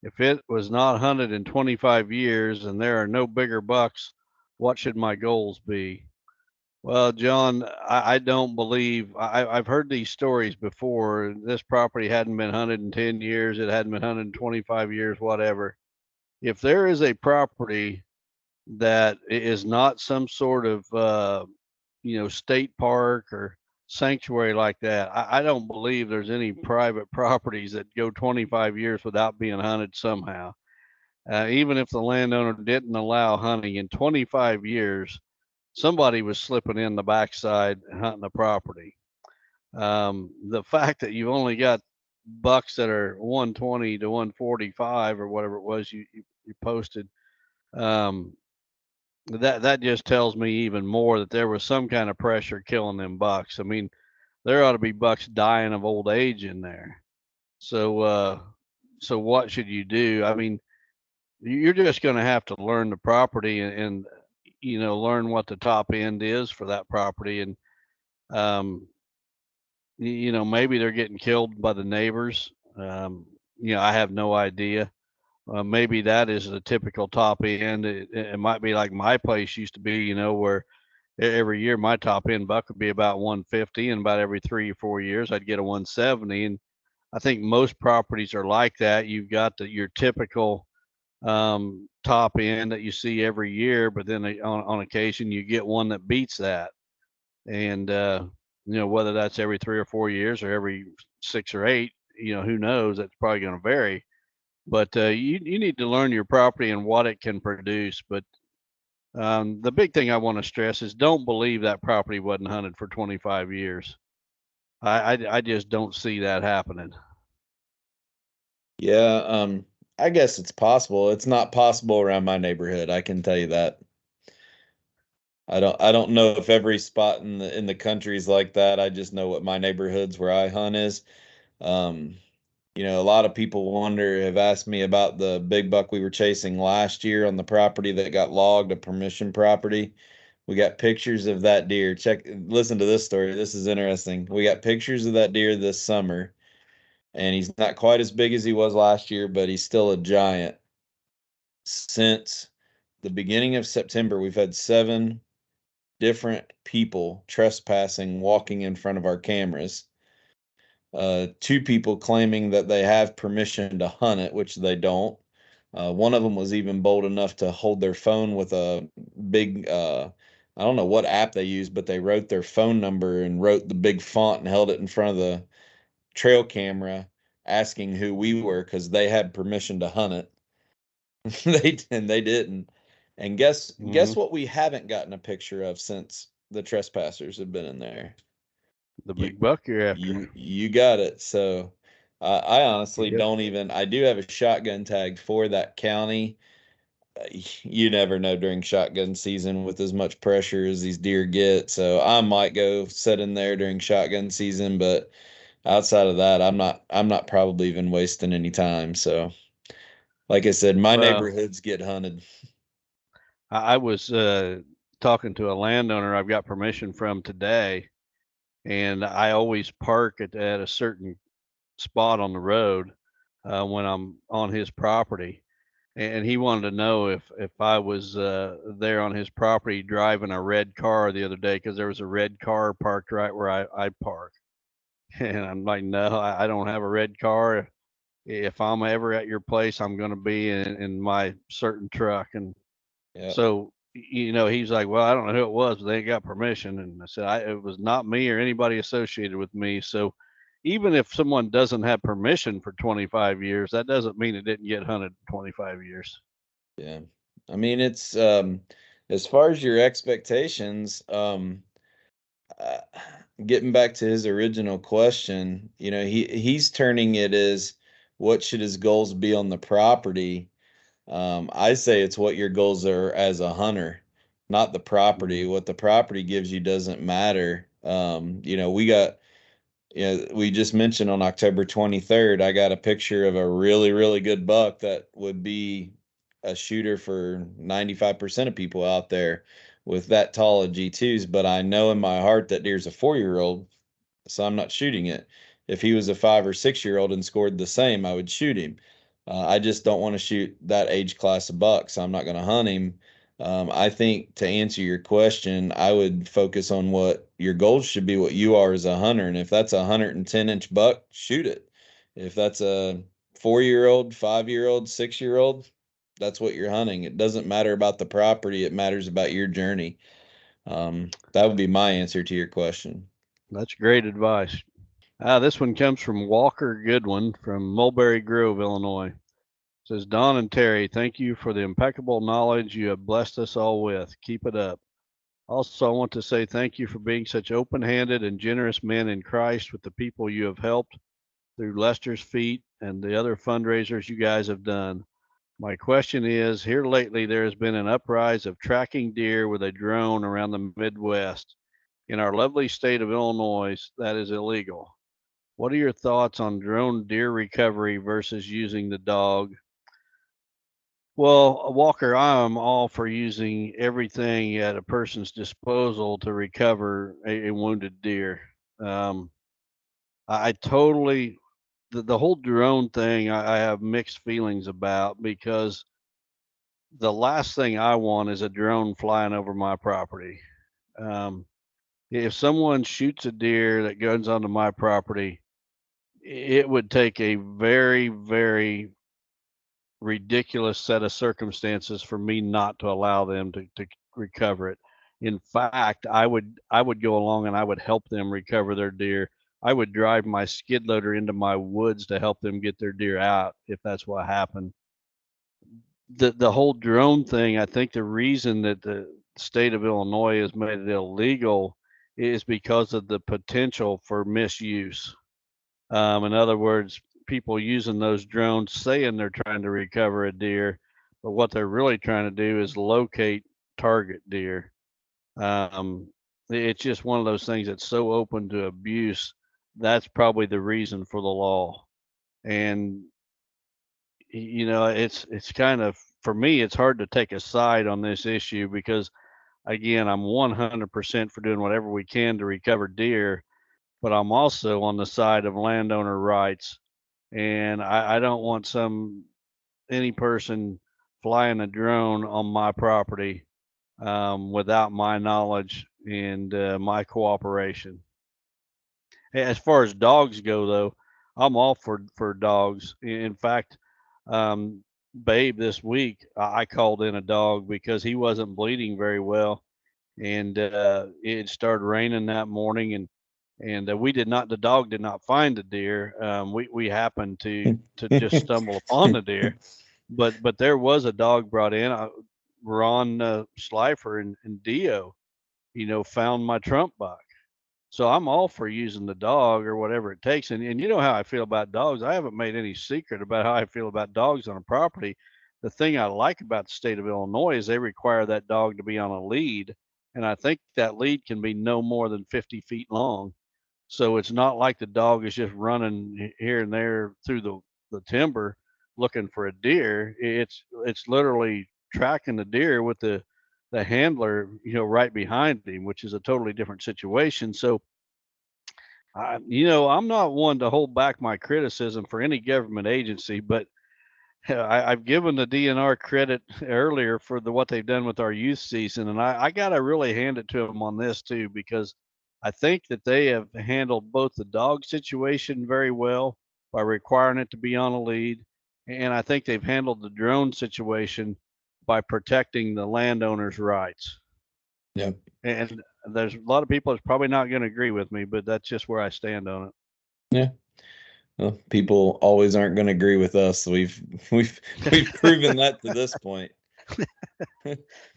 If it was not hunted in 25 years and there are no bigger bucks, what should my goals be?" Well, John, I don't believe I've heard these stories before. This property hadn't been hunted in 10 years. It hadn't been hunted in 25 years, whatever. If there is a property that is not some sort of, state park or sanctuary like that, I don't believe there's any private properties that go 25 years without being hunted somehow. Even if the landowner didn't allow hunting in 25 years, somebody was slipping in the backside and hunting the property. The fact that you've only got bucks that are 120 to 145 or whatever it was you posted, that just tells me even more that there was some kind of pressure killing them bucks. I mean, there ought to be bucks dying of old age in there. So what should you do? I mean, you're just going to have to learn the property and learn what the top end is for that property. And, maybe they're getting killed by the neighbors. I have no idea. Maybe that is the typical top end. It might be like my place used to be, where every year my top end buck would be about 150, and about every 3 or 4 years I'd get a 170. And I think most properties are like that. You've got your typical top end that you see every year, but then on occasion you get one that beats that. And, whether that's every 3 or 4 years or every 6 or 8, who knows? That's probably going to vary. But you need to learn your property and what it can produce. But the big thing I want to stress is don't believe that property wasn't hunted for 25 years. I just don't see that happening. Yeah, I guess it's possible. It's not possible around my neighborhood, I can tell you that. I don't know if every spot in the country is like that. I just know what my neighborhoods where I hunt is. Um, a lot of people have asked me about the big buck we were chasing last year on the property that got logged, a permission property. We got pictures of that deer. Listen to this story. This is interesting. We got pictures of that deer this summer, and he's not quite as big as he was last year, but he's still a giant. Since the beginning of September, we've had 7 different people trespassing, walking in front of our cameras. 2 people claiming that they have permission to hunt it, which they don't. One of them was even bold enough to hold their phone with a big, I don't know what app they used, but they wrote their phone number and wrote the big font and held it in front of the trail camera, asking who we were because they had permission to hunt it. They didn't. And guess what we haven't gotten a picture of since the trespassers have been in there? The big buck you're after. You got it. So I honestly Yep. don't even. I do have a shotgun tag for that county. You never know during shotgun season with as much pressure as these deer get. So I might go sit in there during shotgun season, but outside of that, I'm not probably even wasting any time. So, like I said, my Well, neighborhoods get hunted. I was talking to a landowner I've got permission from today, and I always park at a certain spot on the road when I'm on his property. And he wanted to know if I was there on his property driving a red car the other day because there was a red car parked right where I park. And I'm like, no, I don't have a red car. If I'm ever at your place, I'm going to be in my certain truck. And Yeah. so, he's like, well, I don't know who it was, but they ain't got permission. And I said, it was not me or anybody associated with me. So even if someone doesn't have permission for 25 years, that doesn't mean it didn't get hunted 25 years. Yeah. I mean, it's as far as your expectations, uh, getting back to his original question, he's turning it as what should his goals be on the property. I say it's what your goals are as a hunter, not the property. Mhm. What the property gives you doesn't matter. We just mentioned on October 23rd, I got a picture of a really, really good buck that would be a shooter for 95% of people out there with that tall of G2s. But I know in my heart that deer's a 4-year-old, so I'm not shooting it. If he was a 5 or 6-year-old and scored the same, I would shoot him. I just don't want to shoot that age class of buck, so I'm not going to hunt him. I think to answer your question, I would focus on what your goals should be, what you are as a hunter. And if that's a 110-inch buck, shoot it. If that's a 4-year-old, 5-year-old, 6-year-old, that's what you're hunting. It doesn't matter about the property, it matters about your journey. That would be my answer to your question. That's great advice. This one comes from Walker Goodwin from Mulberry Grove, Illinois. It says, Don and Terry, thank you for the impeccable knowledge you have blessed us all with. Keep it up. Also, I want to say thank you for being such open-handed and generous men in Christ with the people you have helped through Lester's Feet and the other fundraisers you guys have done. My question is, here lately there has been an uprise of tracking deer with a drone around the Midwest. In our lovely state of Illinois, that is illegal. What are your thoughts on drone deer recovery versus using the dog? Well, Walker, I am all for using everything at a person's disposal to recover a wounded deer. I totally, the whole drone thing, I have mixed feelings about because the last thing I want is a drone flying over my property. If someone shoots a deer that goes onto my property, it would take a very, very ridiculous set of circumstances for me not to allow them to recover it. In fact, I would go along and I would help them recover their deer. I would drive my skid loader into my woods to help them get their deer out if that's what happened. The whole drone thing, I think the reason that the state of Illinois has made it illegal is because of the potential for misuse. In other words, people using those drones saying they're trying to recover a deer, but what they're really trying to do is locate target deer. It's just one of those things that's so open to abuse. That's probably the reason for the law. And it's kind of, for me, it's hard to take a side on this issue because, again, I'm 100% for doing whatever we can to recover deer, but I'm also on the side of landowner rights. And I don't want any person flying a drone on my property without my knowledge and my cooperation. As far as dogs go, though, I'm all for dogs. In fact, Babe, this week I called in a dog because he wasn't bleeding very well, and it started raining that morning, and the dog did not find the deer. We happened to just stumble upon the deer, but there was a dog brought in. Ron Slifer and Dio, found my trump buck. So I'm all for using the dog or whatever it takes. And you know how I feel about dogs. I haven't made any secret about how I feel about dogs on a property. The thing I like about the state of Illinois is they require that dog to be on a lead. And I think that lead can be no more than 50 feet long. So it's not like the dog is just running here and there through the timber looking for a deer. It's literally tracking the deer with the handler, right behind him, which is a totally different situation. So, I'm not one to hold back my criticism for any government agency, but I've given the DNR credit earlier for what they've done with our youth season, and I got to really hand it to them on this too, because I think that they have handled both the dog situation very well by requiring it to be on a lead, and I think they've handled the drone situation by protecting the landowner's rights. Yep. And there's a lot of people that's probably not going to agree with me, but that's just where I stand on it. Yeah. Well, people always aren't going to agree with us. We've proven that to this point.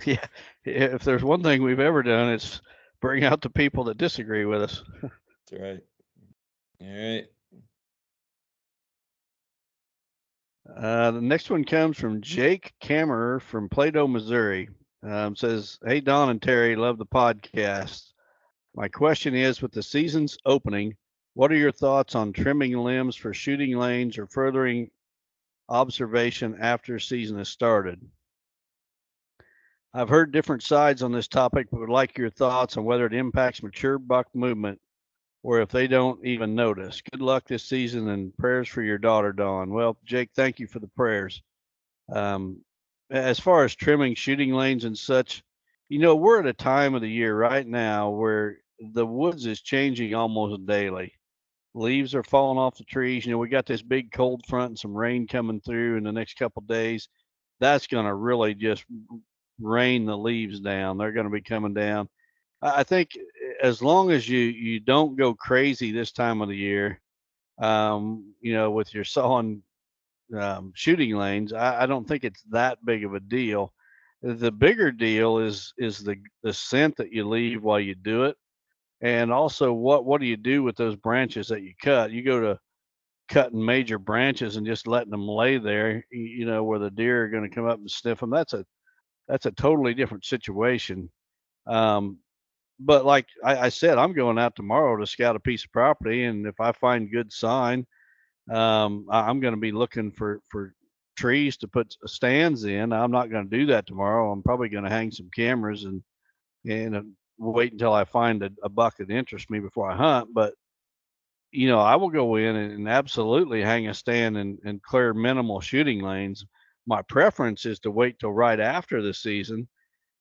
Yeah. If there's one thing we've ever done, it's bring out the people that disagree with us. That's right. All right. The next one comes from Jake Kammerer from Plato, Missouri. Says, "Hey, Don and Terry, love the podcast. My question is, with the season's opening, what are your thoughts on trimming limbs for shooting lanes or furthering observation after season has started? I've heard different sides on this topic, but would like your thoughts on whether it impacts mature buck movement or if they don't even notice. Good luck this season and prayers for your daughter, Dawn." Well, Jake, thank you for the prayers. As far as trimming shooting lanes and such, we're at a time of the year right now where the woods is changing almost daily. Leaves are falling off the trees. We got this big cold front and some rain coming through in the next couple of days. That's going to really just rain the leaves down. They're going to be coming down. I think as long as you don't go crazy this time of the year, with your sawing shooting lanes, I don't think it's that big of a deal. The bigger deal is the scent that you leave while you do it, and also what do you do with those branches that you cut? You go to cutting major branches and just letting them lay there, where the deer are going to come up and sniff them. That's a totally different situation. But like I said, I'm going out tomorrow to scout a piece of property, and if I find good sign, I'm going to be looking for trees to put stands in. I'm not going to do that tomorrow. I'm probably going to hang some cameras and wait until I find a buck that interests me before I hunt. But I will go in and absolutely hang a stand and clear minimal shooting lanes. My preference is to wait till right after the season.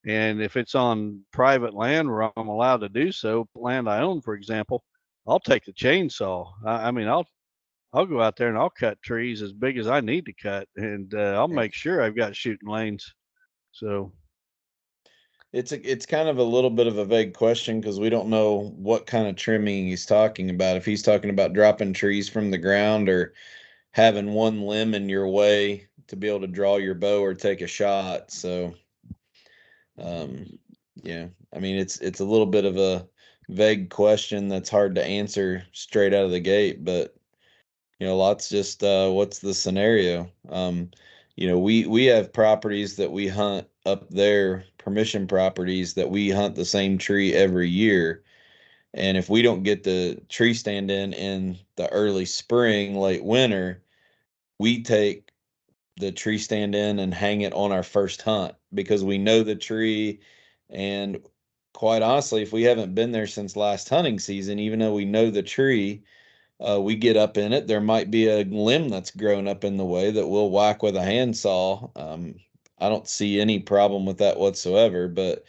And if it's on private land where I'm allowed to do so, land I own, for example, I'll take the chainsaw. I'll go out there and I'll cut trees as big as I need to cut, and I'll make sure I've got shooting lanes. So It's kind of a little bit of a vague question because we don't know what kind of trimming he's talking about. If he's talking about dropping trees from the ground or having one limb in your way to be able to draw your bow or take a shot. So, um, yeah, I mean, it's a little bit of a vague question that's hard to answer straight out of the gate, but lots just what's the scenario? We have properties that we hunt up there, permission properties that we hunt the same tree every year. And if we don't get the tree stand in the early spring, late winter, we take the tree stand in and hang it on our first hunt because we know the tree. And quite honestly, if we haven't been there since last hunting season, even though we know the tree, we get up in it. There might be a limb that's grown up in the way that we'll whack with a handsaw. I don't see any problem with that whatsoever. But,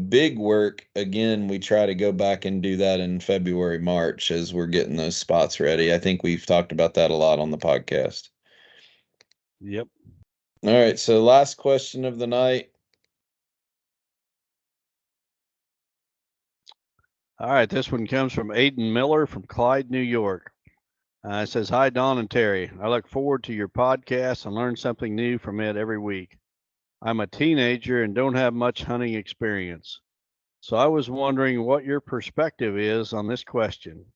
big work, again, we try to go back and do that in February, March as we're getting those spots ready. I think we've talked about that a lot on the podcast. yep. All right. So, last question of the night. All right, this one comes from Aiden Miller from Clyde, New York. It says, "Hi, Don and Terry. I look forward to your podcast and learn something new from it every week. I'm a teenager and don't have much hunting experience. So I was wondering what your perspective is on this question.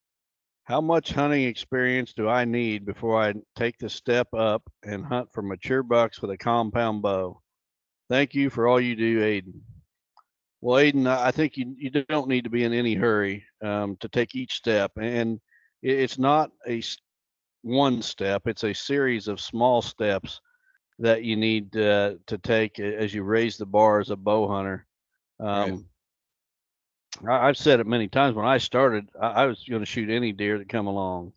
How much hunting experience do I need before I take the step up and hunt for mature bucks with a compound bow? Thank you for all you do, Aiden." Well, Aiden, I think you don't need to be in any hurry to take each step. And it's not one step, it's a series of small steps that you need to take as you raise the bar as a bow hunter. Right. I've said it many times. When I started, I was going to shoot any deer that come along,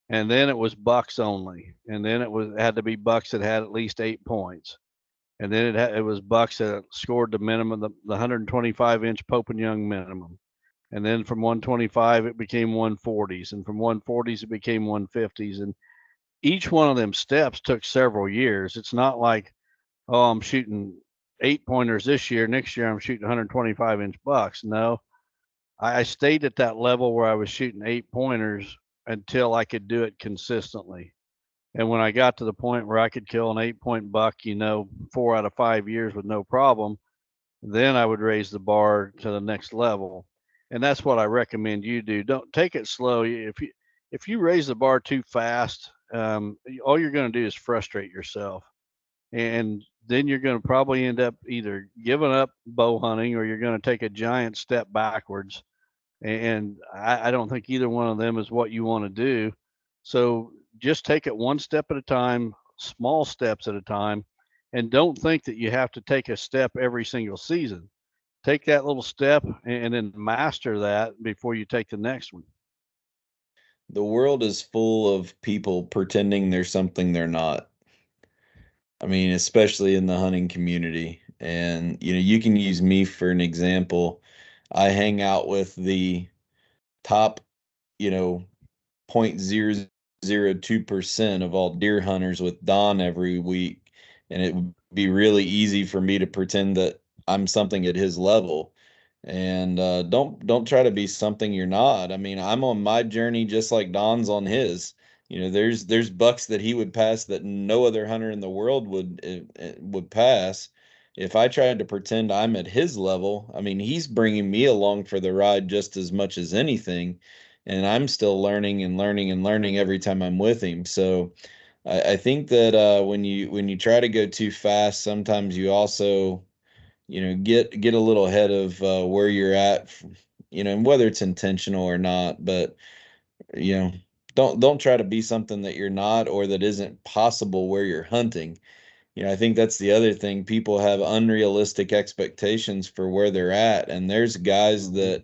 and then it was bucks only, and then it had to be bucks that had at least 8 points, and then it was bucks that scored the minimum, the 125-inch Pope and Young minimum, and then from 125 it became 140s, and from 140s it became 150s, and each one of them steps took several years. It's not like, oh, I'm shooting 8-pointers this year, next year I'm shooting 125-inch bucks. No, I stayed at that level where I was shooting 8-pointers until I could do it consistently. And when I got to the point where I could kill an 8-point buck, 4 out of 5 years with no problem, then I would raise the bar to the next level. And that's what I recommend you do. Don't take it slow. If you raise the bar too fast, all you're going to do is frustrate yourself. And then you're going to probably end up either giving up bow hunting or you're going to take a giant step backwards. And I don't think either one of them is what you want to do. So just take it one step at a time, small steps at a time, and don't think that you have to take a step every single season. Take that little step and then master that before you take the next one. The world is full of people pretending they're something they're not. I mean, especially in the hunting community. And, you can use me for an example. I hang out with the top, 0.002% of all deer hunters with Don every week. And it would be really easy for me to pretend that I'm something at his level. And don't try to be something you're not. I mean, I'm on my journey just like Don's on his. There's bucks that he would pass that no other hunter in the world would pass. If I tried to pretend I'm at his level, I mean, he's bringing me along for the ride just as much as anything, and I'm still learning and learning and learning every time I'm with him. So I think that when you try to go too fast, sometimes you also get a little ahead of where you're at, and whether it's intentional or not. But you know don't try to be something that you're not or that isn't possible where you're hunting. I think that's the other thing. People have unrealistic expectations for where they're at, and there's guys that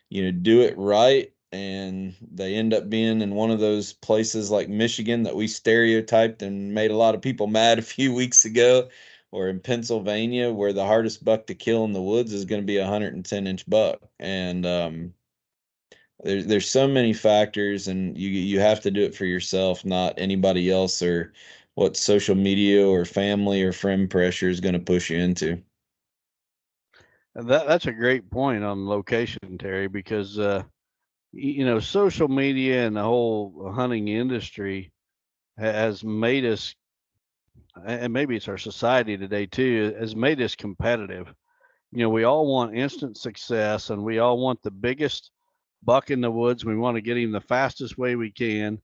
do it right and they end up being in one of those places like Michigan that we stereotyped and made a lot of people mad a few weeks ago, or in Pennsylvania where the hardest buck to kill in the woods is going to be a 110-inch buck. And there's so many factors, and you have to do it for yourself, not anybody else or what social media or family or friend pressure is going to push you into. And that's a great point on location, Terry, because social media and the whole hunting industry has made us, and maybe it's our society today too, has made us competitive. We all want instant success, and we all want the biggest buck in the woods. We want to get him the fastest way we can,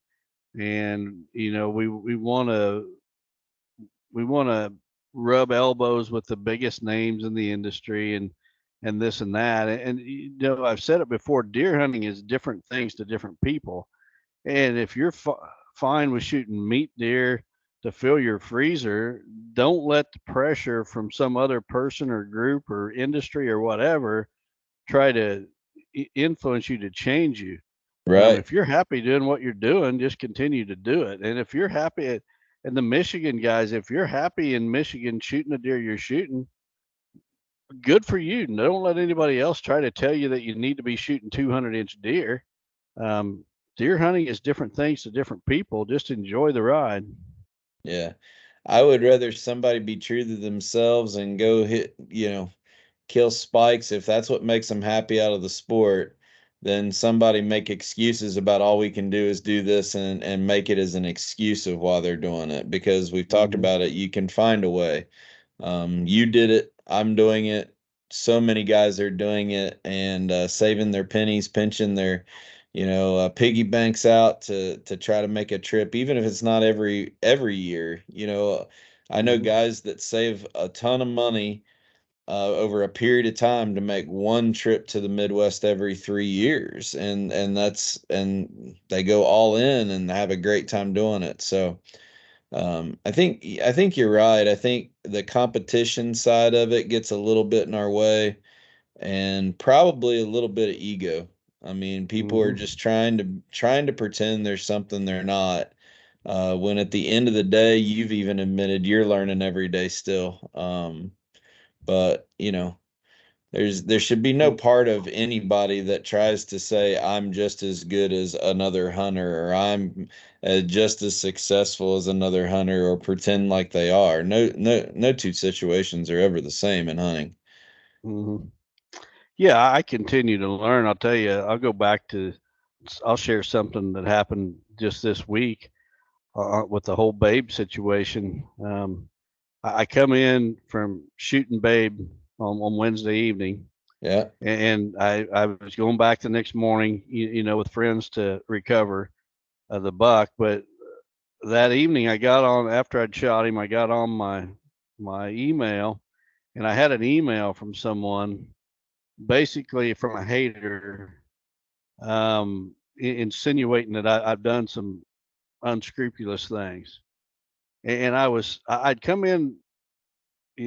and we want to rub elbows with the biggest names in the industry, and this and that. And I've said it before, deer hunting is different things to different people. And if you're fine with shooting meat deer to fill your freezer, don't let the pressure from some other person or group or industry or whatever try to influence you to change you. Right. If you're happy doing what you're doing, just continue to do it. And if you're happy and the Michigan guys, if you're happy in Michigan shooting the deer you're shooting, good for you. Don't let anybody else try to tell you that you need to be shooting 200-inch deer. Um, Deer hunting is different things to different people. Just enjoy the ride. Yeah. I would rather somebody be true to themselves and go hit, kill spikes if that's what makes them happy out of the sport, than somebody make excuses about all we can do is do this and make it as an excuse of why they're doing it. Because we've talked about it, you can find a way. You did it. I'm doing it. So many guys are doing it and saving their pennies, pinching their, piggy banks out to try to make a trip, even if it's not every year. I know guys that save a ton of money over a period of time to make one trip to the Midwest every 3 years, and they go all in and have a great time doing it. So I think you're right. I think the competition side of it gets a little bit in our way, and probably a little bit of ego. I mean, people are just trying to pretend there's something they're not. When at the end of the day, you've even admitted you're learning every day still. But there should be no part of anybody that tries to say I'm just as good as another hunter, or I'm just as successful as another hunter, or pretend like they are. No two situations are ever the same in hunting. Mm-hmm. Yeah, I continue to learn. I'll tell you, I'll share something that happened just this week with the whole Babe situation. I come in from shooting Babe on Wednesday evening, Yeah. and I was going back the next morning, with friends to recover the buck. But that evening, I got on after I'd shot him. I got on my email, and I had an email from someone, basically from a hater, insinuating that I've done some unscrupulous things. And I'd come in,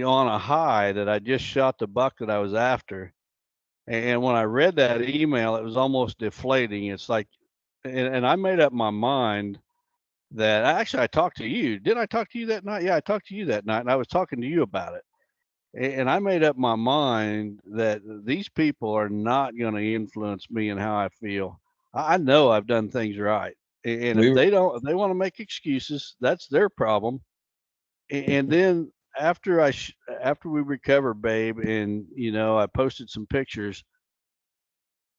on a high that I just shot the buck that I was after. And when I read that email, it was almost deflating. It's like, and I made up my mind that actually I talked to you. Did I talk to you that night? Yeah, I talked to you that night, and I was talking to you about it. And I made up my mind that these people are not going to influence me and how I feel. I know I've done things right, and if We they don't, if they want to make excuses, that's their problem. And then after we recovered Babe, and I posted some pictures.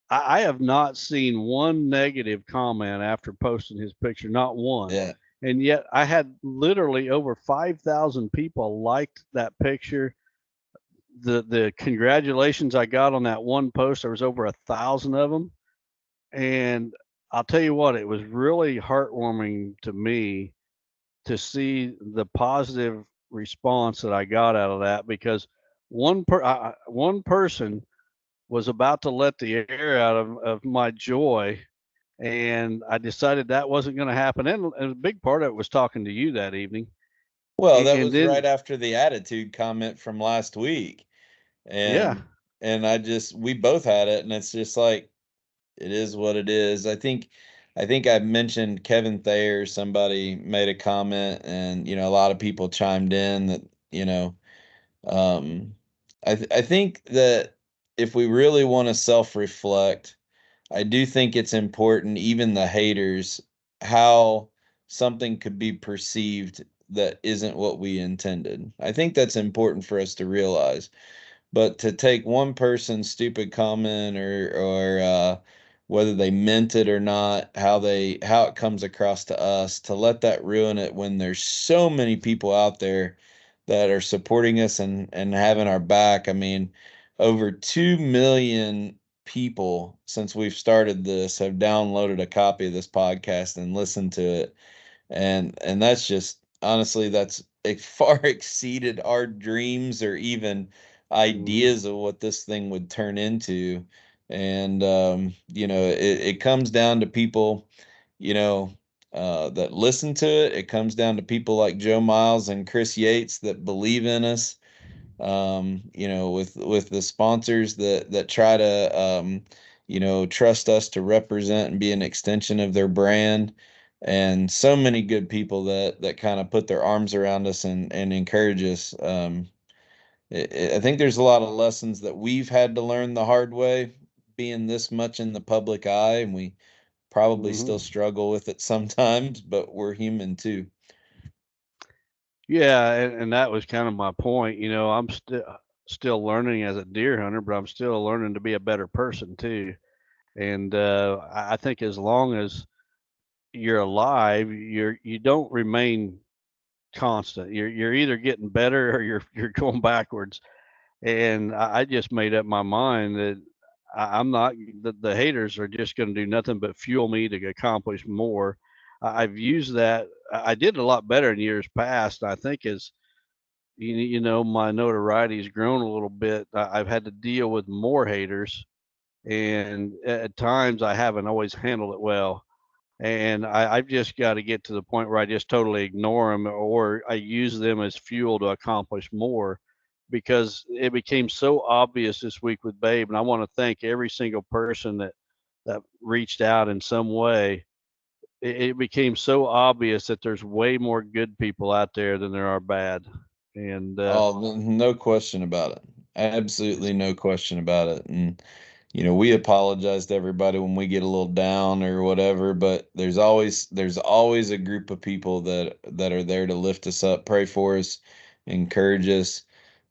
I have not seen one negative comment after posting his picture, not one. Yeah. And yet I had literally over 5,000 people liked that picture. The congratulations I got on that one post, there was over 1,000 of them. And I'll tell you what, it was really heartwarming to me to see the positive response that I got out of that, because one person was about to let the air out of my joy, and I decided that wasn't going to happen. And a big part of it was talking to you that evening. Well, that And was then, right after the attitude comment from last week. yeah, And we both had it, and it's just like, it is what it is. I think I mentioned Kevin Thayer. Somebody made a comment, and a lot of people chimed in that, um, I think that if we really want to self-reflect, I do think it's important, even the haters, how something could be perceived that isn't what we intended. I think that's important for us to realize. But to take one person's stupid comment or whether they meant it or not, how it comes across to us, to let that ruin it when there's so many people out there that are supporting us and having our back. I mean, over 2 million people since we've started this have downloaded a copy of this podcast and listened to it. And that's just, honestly, that's it far exceeded our dreams or even Mhm. ideas of what this thing would turn into. And it comes down to people, you know, that listen to it. It comes down to people like Joe Miles and Chris Yates that believe in us, with the sponsors that try to trust us to represent and be an extension of their brand, and so many good people that kind of put their arms around us and encourage us. I think there's a lot of lessons that we've had to learn the hard way, being this much in the public eye, and we probably still Mhm. struggle with it sometimes, but we're human too. Yeah, and that was kind of my point. I'm still learning as a deer hunter, but I'm still learning to be a better person too. And I think as long as you're alive, you don't remain constant. You're either getting better or you're going backwards. And I just made up my mind that I'm not the haters are just going to do nothing but fuel me to accomplish more. I've used that. I did a lot better in years past. I think as my notoriety's grown a little bit. I've had to deal with more haters, and at times I haven't always handled it well. And I've just got to get to the point where I just totally ignore them, or I use them as fuel to accomplish more, because it became so obvious this week with Babe. And I want to thank every single person that reached out in some way. It became so obvious that there's way more good people out there than there are bad. And Oh, no question about it. Absolutely no question about it. And we apologize to everybody when we get a little down or whatever, but there's always a group of people that are there to lift us up, pray for us, encourage us.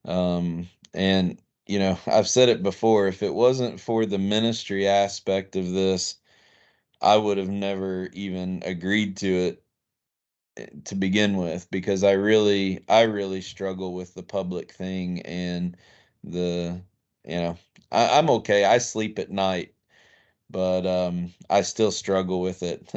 And I've said it before, if it wasn't for the ministry aspect of this, I would have never even agreed to it to begin with, because I really struggle with the public thing and the I'm okay. I sleep at night, but I still struggle with it.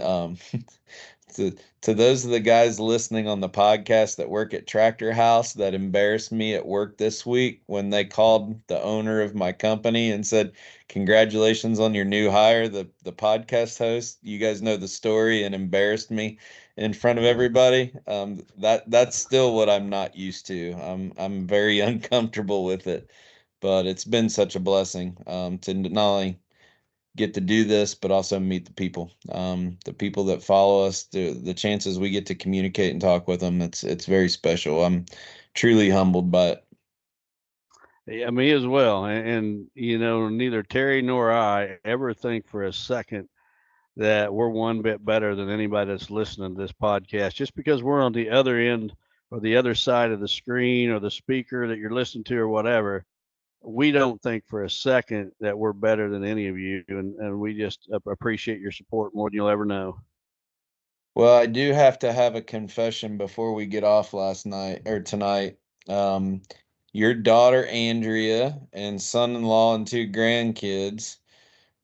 To to those of the guys listening on the podcast that work at Tractor House that embarrassed me at work this week when they called the owner of my company and said, "Congratulations on your new hire, the podcast host. You guys know the story," and embarrassed me in front of everybody. That's still what I'm not used to. I'm very uncomfortable with it, but it's been such a blessing to not only get to do this, but also meet the people that follow us, the chances we get to communicate and talk with them. It's very special. I'm truly humbled by it. yeah, me as well. And neither Terry nor I ever think for a second that we're one bit better than anybody that's listening to this podcast. Just because we're on the other end or the other side of the screen or the speaker that you're listening to or whatever, we don't think for a second that we're better than any of you. And we just appreciate your support more than you'll ever know. Well, I do have to have a confession before we get off last night or tonight. Um, your daughter Andrea and son-in-law and two grandkids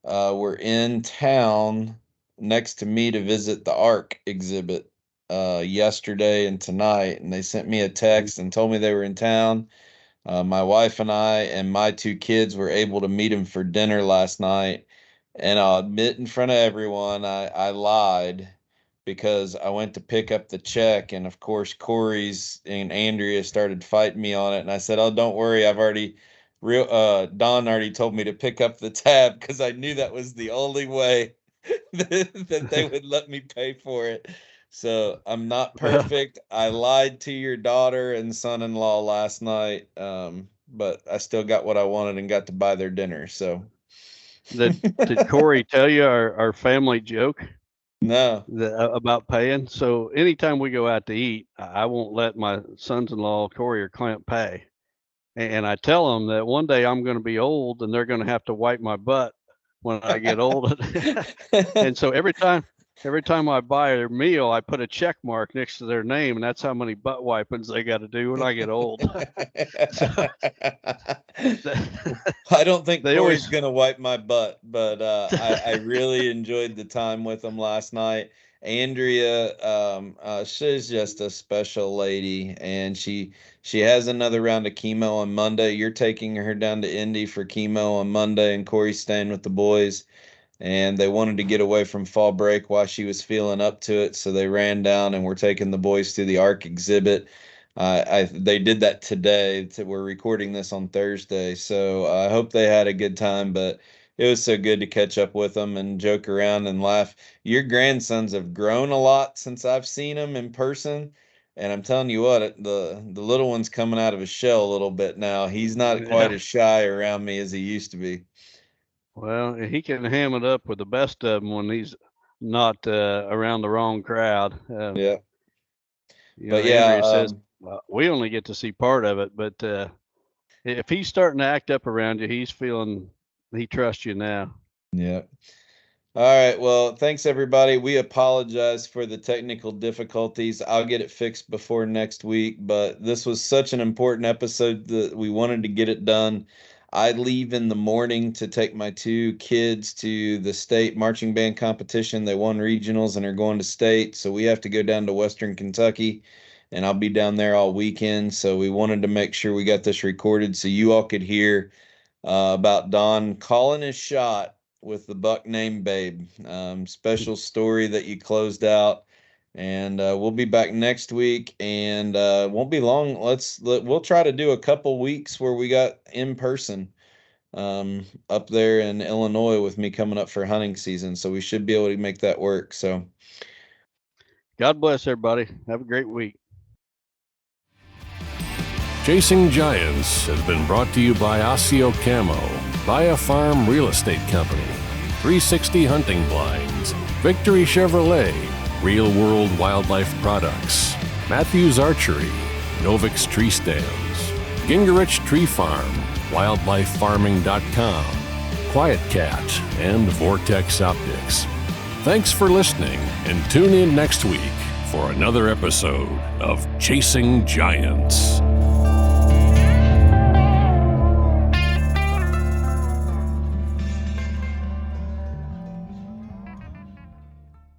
were in town next to me to visit the Ark exhibit yesterday and tonight, and they sent me a text and told me they were in town. My wife and I and my two kids were able to meet him for dinner last night. And I'll admit in front of everyone, I lied because I went to pick up the check. And of course, Corey's and Andrea started fighting me on it. And I said, "Oh, don't worry. Don already told me to pick up the tab," because I knew that was the only way that they would let me pay for it. So I'm not Well, perfect. I lied to your daughter and son-in-law last night, but I still got what I wanted and got to buy their dinner. So Did Corey tell you our family joke No. about paying? So anytime we go out to eat, I won't let my sons-in-law, Corey or Clint, pay. And I tell them that one day I'm going to be old and they're going to have to wipe my butt when I get old. And so every time I buy their meal, I put a check mark next to their name, and that's how many butt wipings they got to do when I get old. So, I don't think they Corey's always gonna wipe my butt, but I really enjoyed the time with him last night. Andrea, she's just a special lady, and she has another round of chemo on Monday. You're taking her down to Indy for chemo on Monday, and Corey's staying with the boys. And they wanted to get away from fall break while she was feeling up to it, so they ran down and we're taking the boys to the ARC exhibit. They did that today. We're recording this on Thursday, so I hope they had a good time. But it was so good to catch up with them and joke around and laugh. Your grandsons have grown a lot since I've seen them in person, and I'm telling you what, the little one's coming out of his shell a little bit now. He's not quite Yeah. as shy around me as he used to be. Well, he can ham it up with the best of them when he's not around the wrong crowd. Yeah. But Andrea yeah, says we only get to see part of it, but if he's starting to act up around you, he trusts you now. yeah. All right. Well, thanks everybody. We apologize for the technical difficulties. I'll get it fixed before next week, but this was such an important episode that we wanted to get it done. I leave in the morning to take my two kids to the state marching band competition. They won regionals and are going to state, so we have to go down to Western Kentucky, and I'll be down there all weekend. So we wanted to make sure we got this recorded so you all could hear about Don calling his shot with the buck named Babe. Special story that you closed out. And we'll be back next week, and won't be long. We'll try to do a couple weeks where we got in person up there in Illinois with me coming up for hunting season. So we should be able to make that work. So God bless everybody. Have a great week. Chasing Giants has been brought to you by Osseo Camo, Via Farm Real Estate Company, 360 Hunting Blinds, Victory Chevrolet, Real World Wildlife Products, Matthews Archery, Novix Tree Stands, Gingerich Tree Farm, WildlifeFarming.com, Quiet Cat, and Vortex Optics. Thanks for listening, and tune in next week for another episode of Chasing Giants.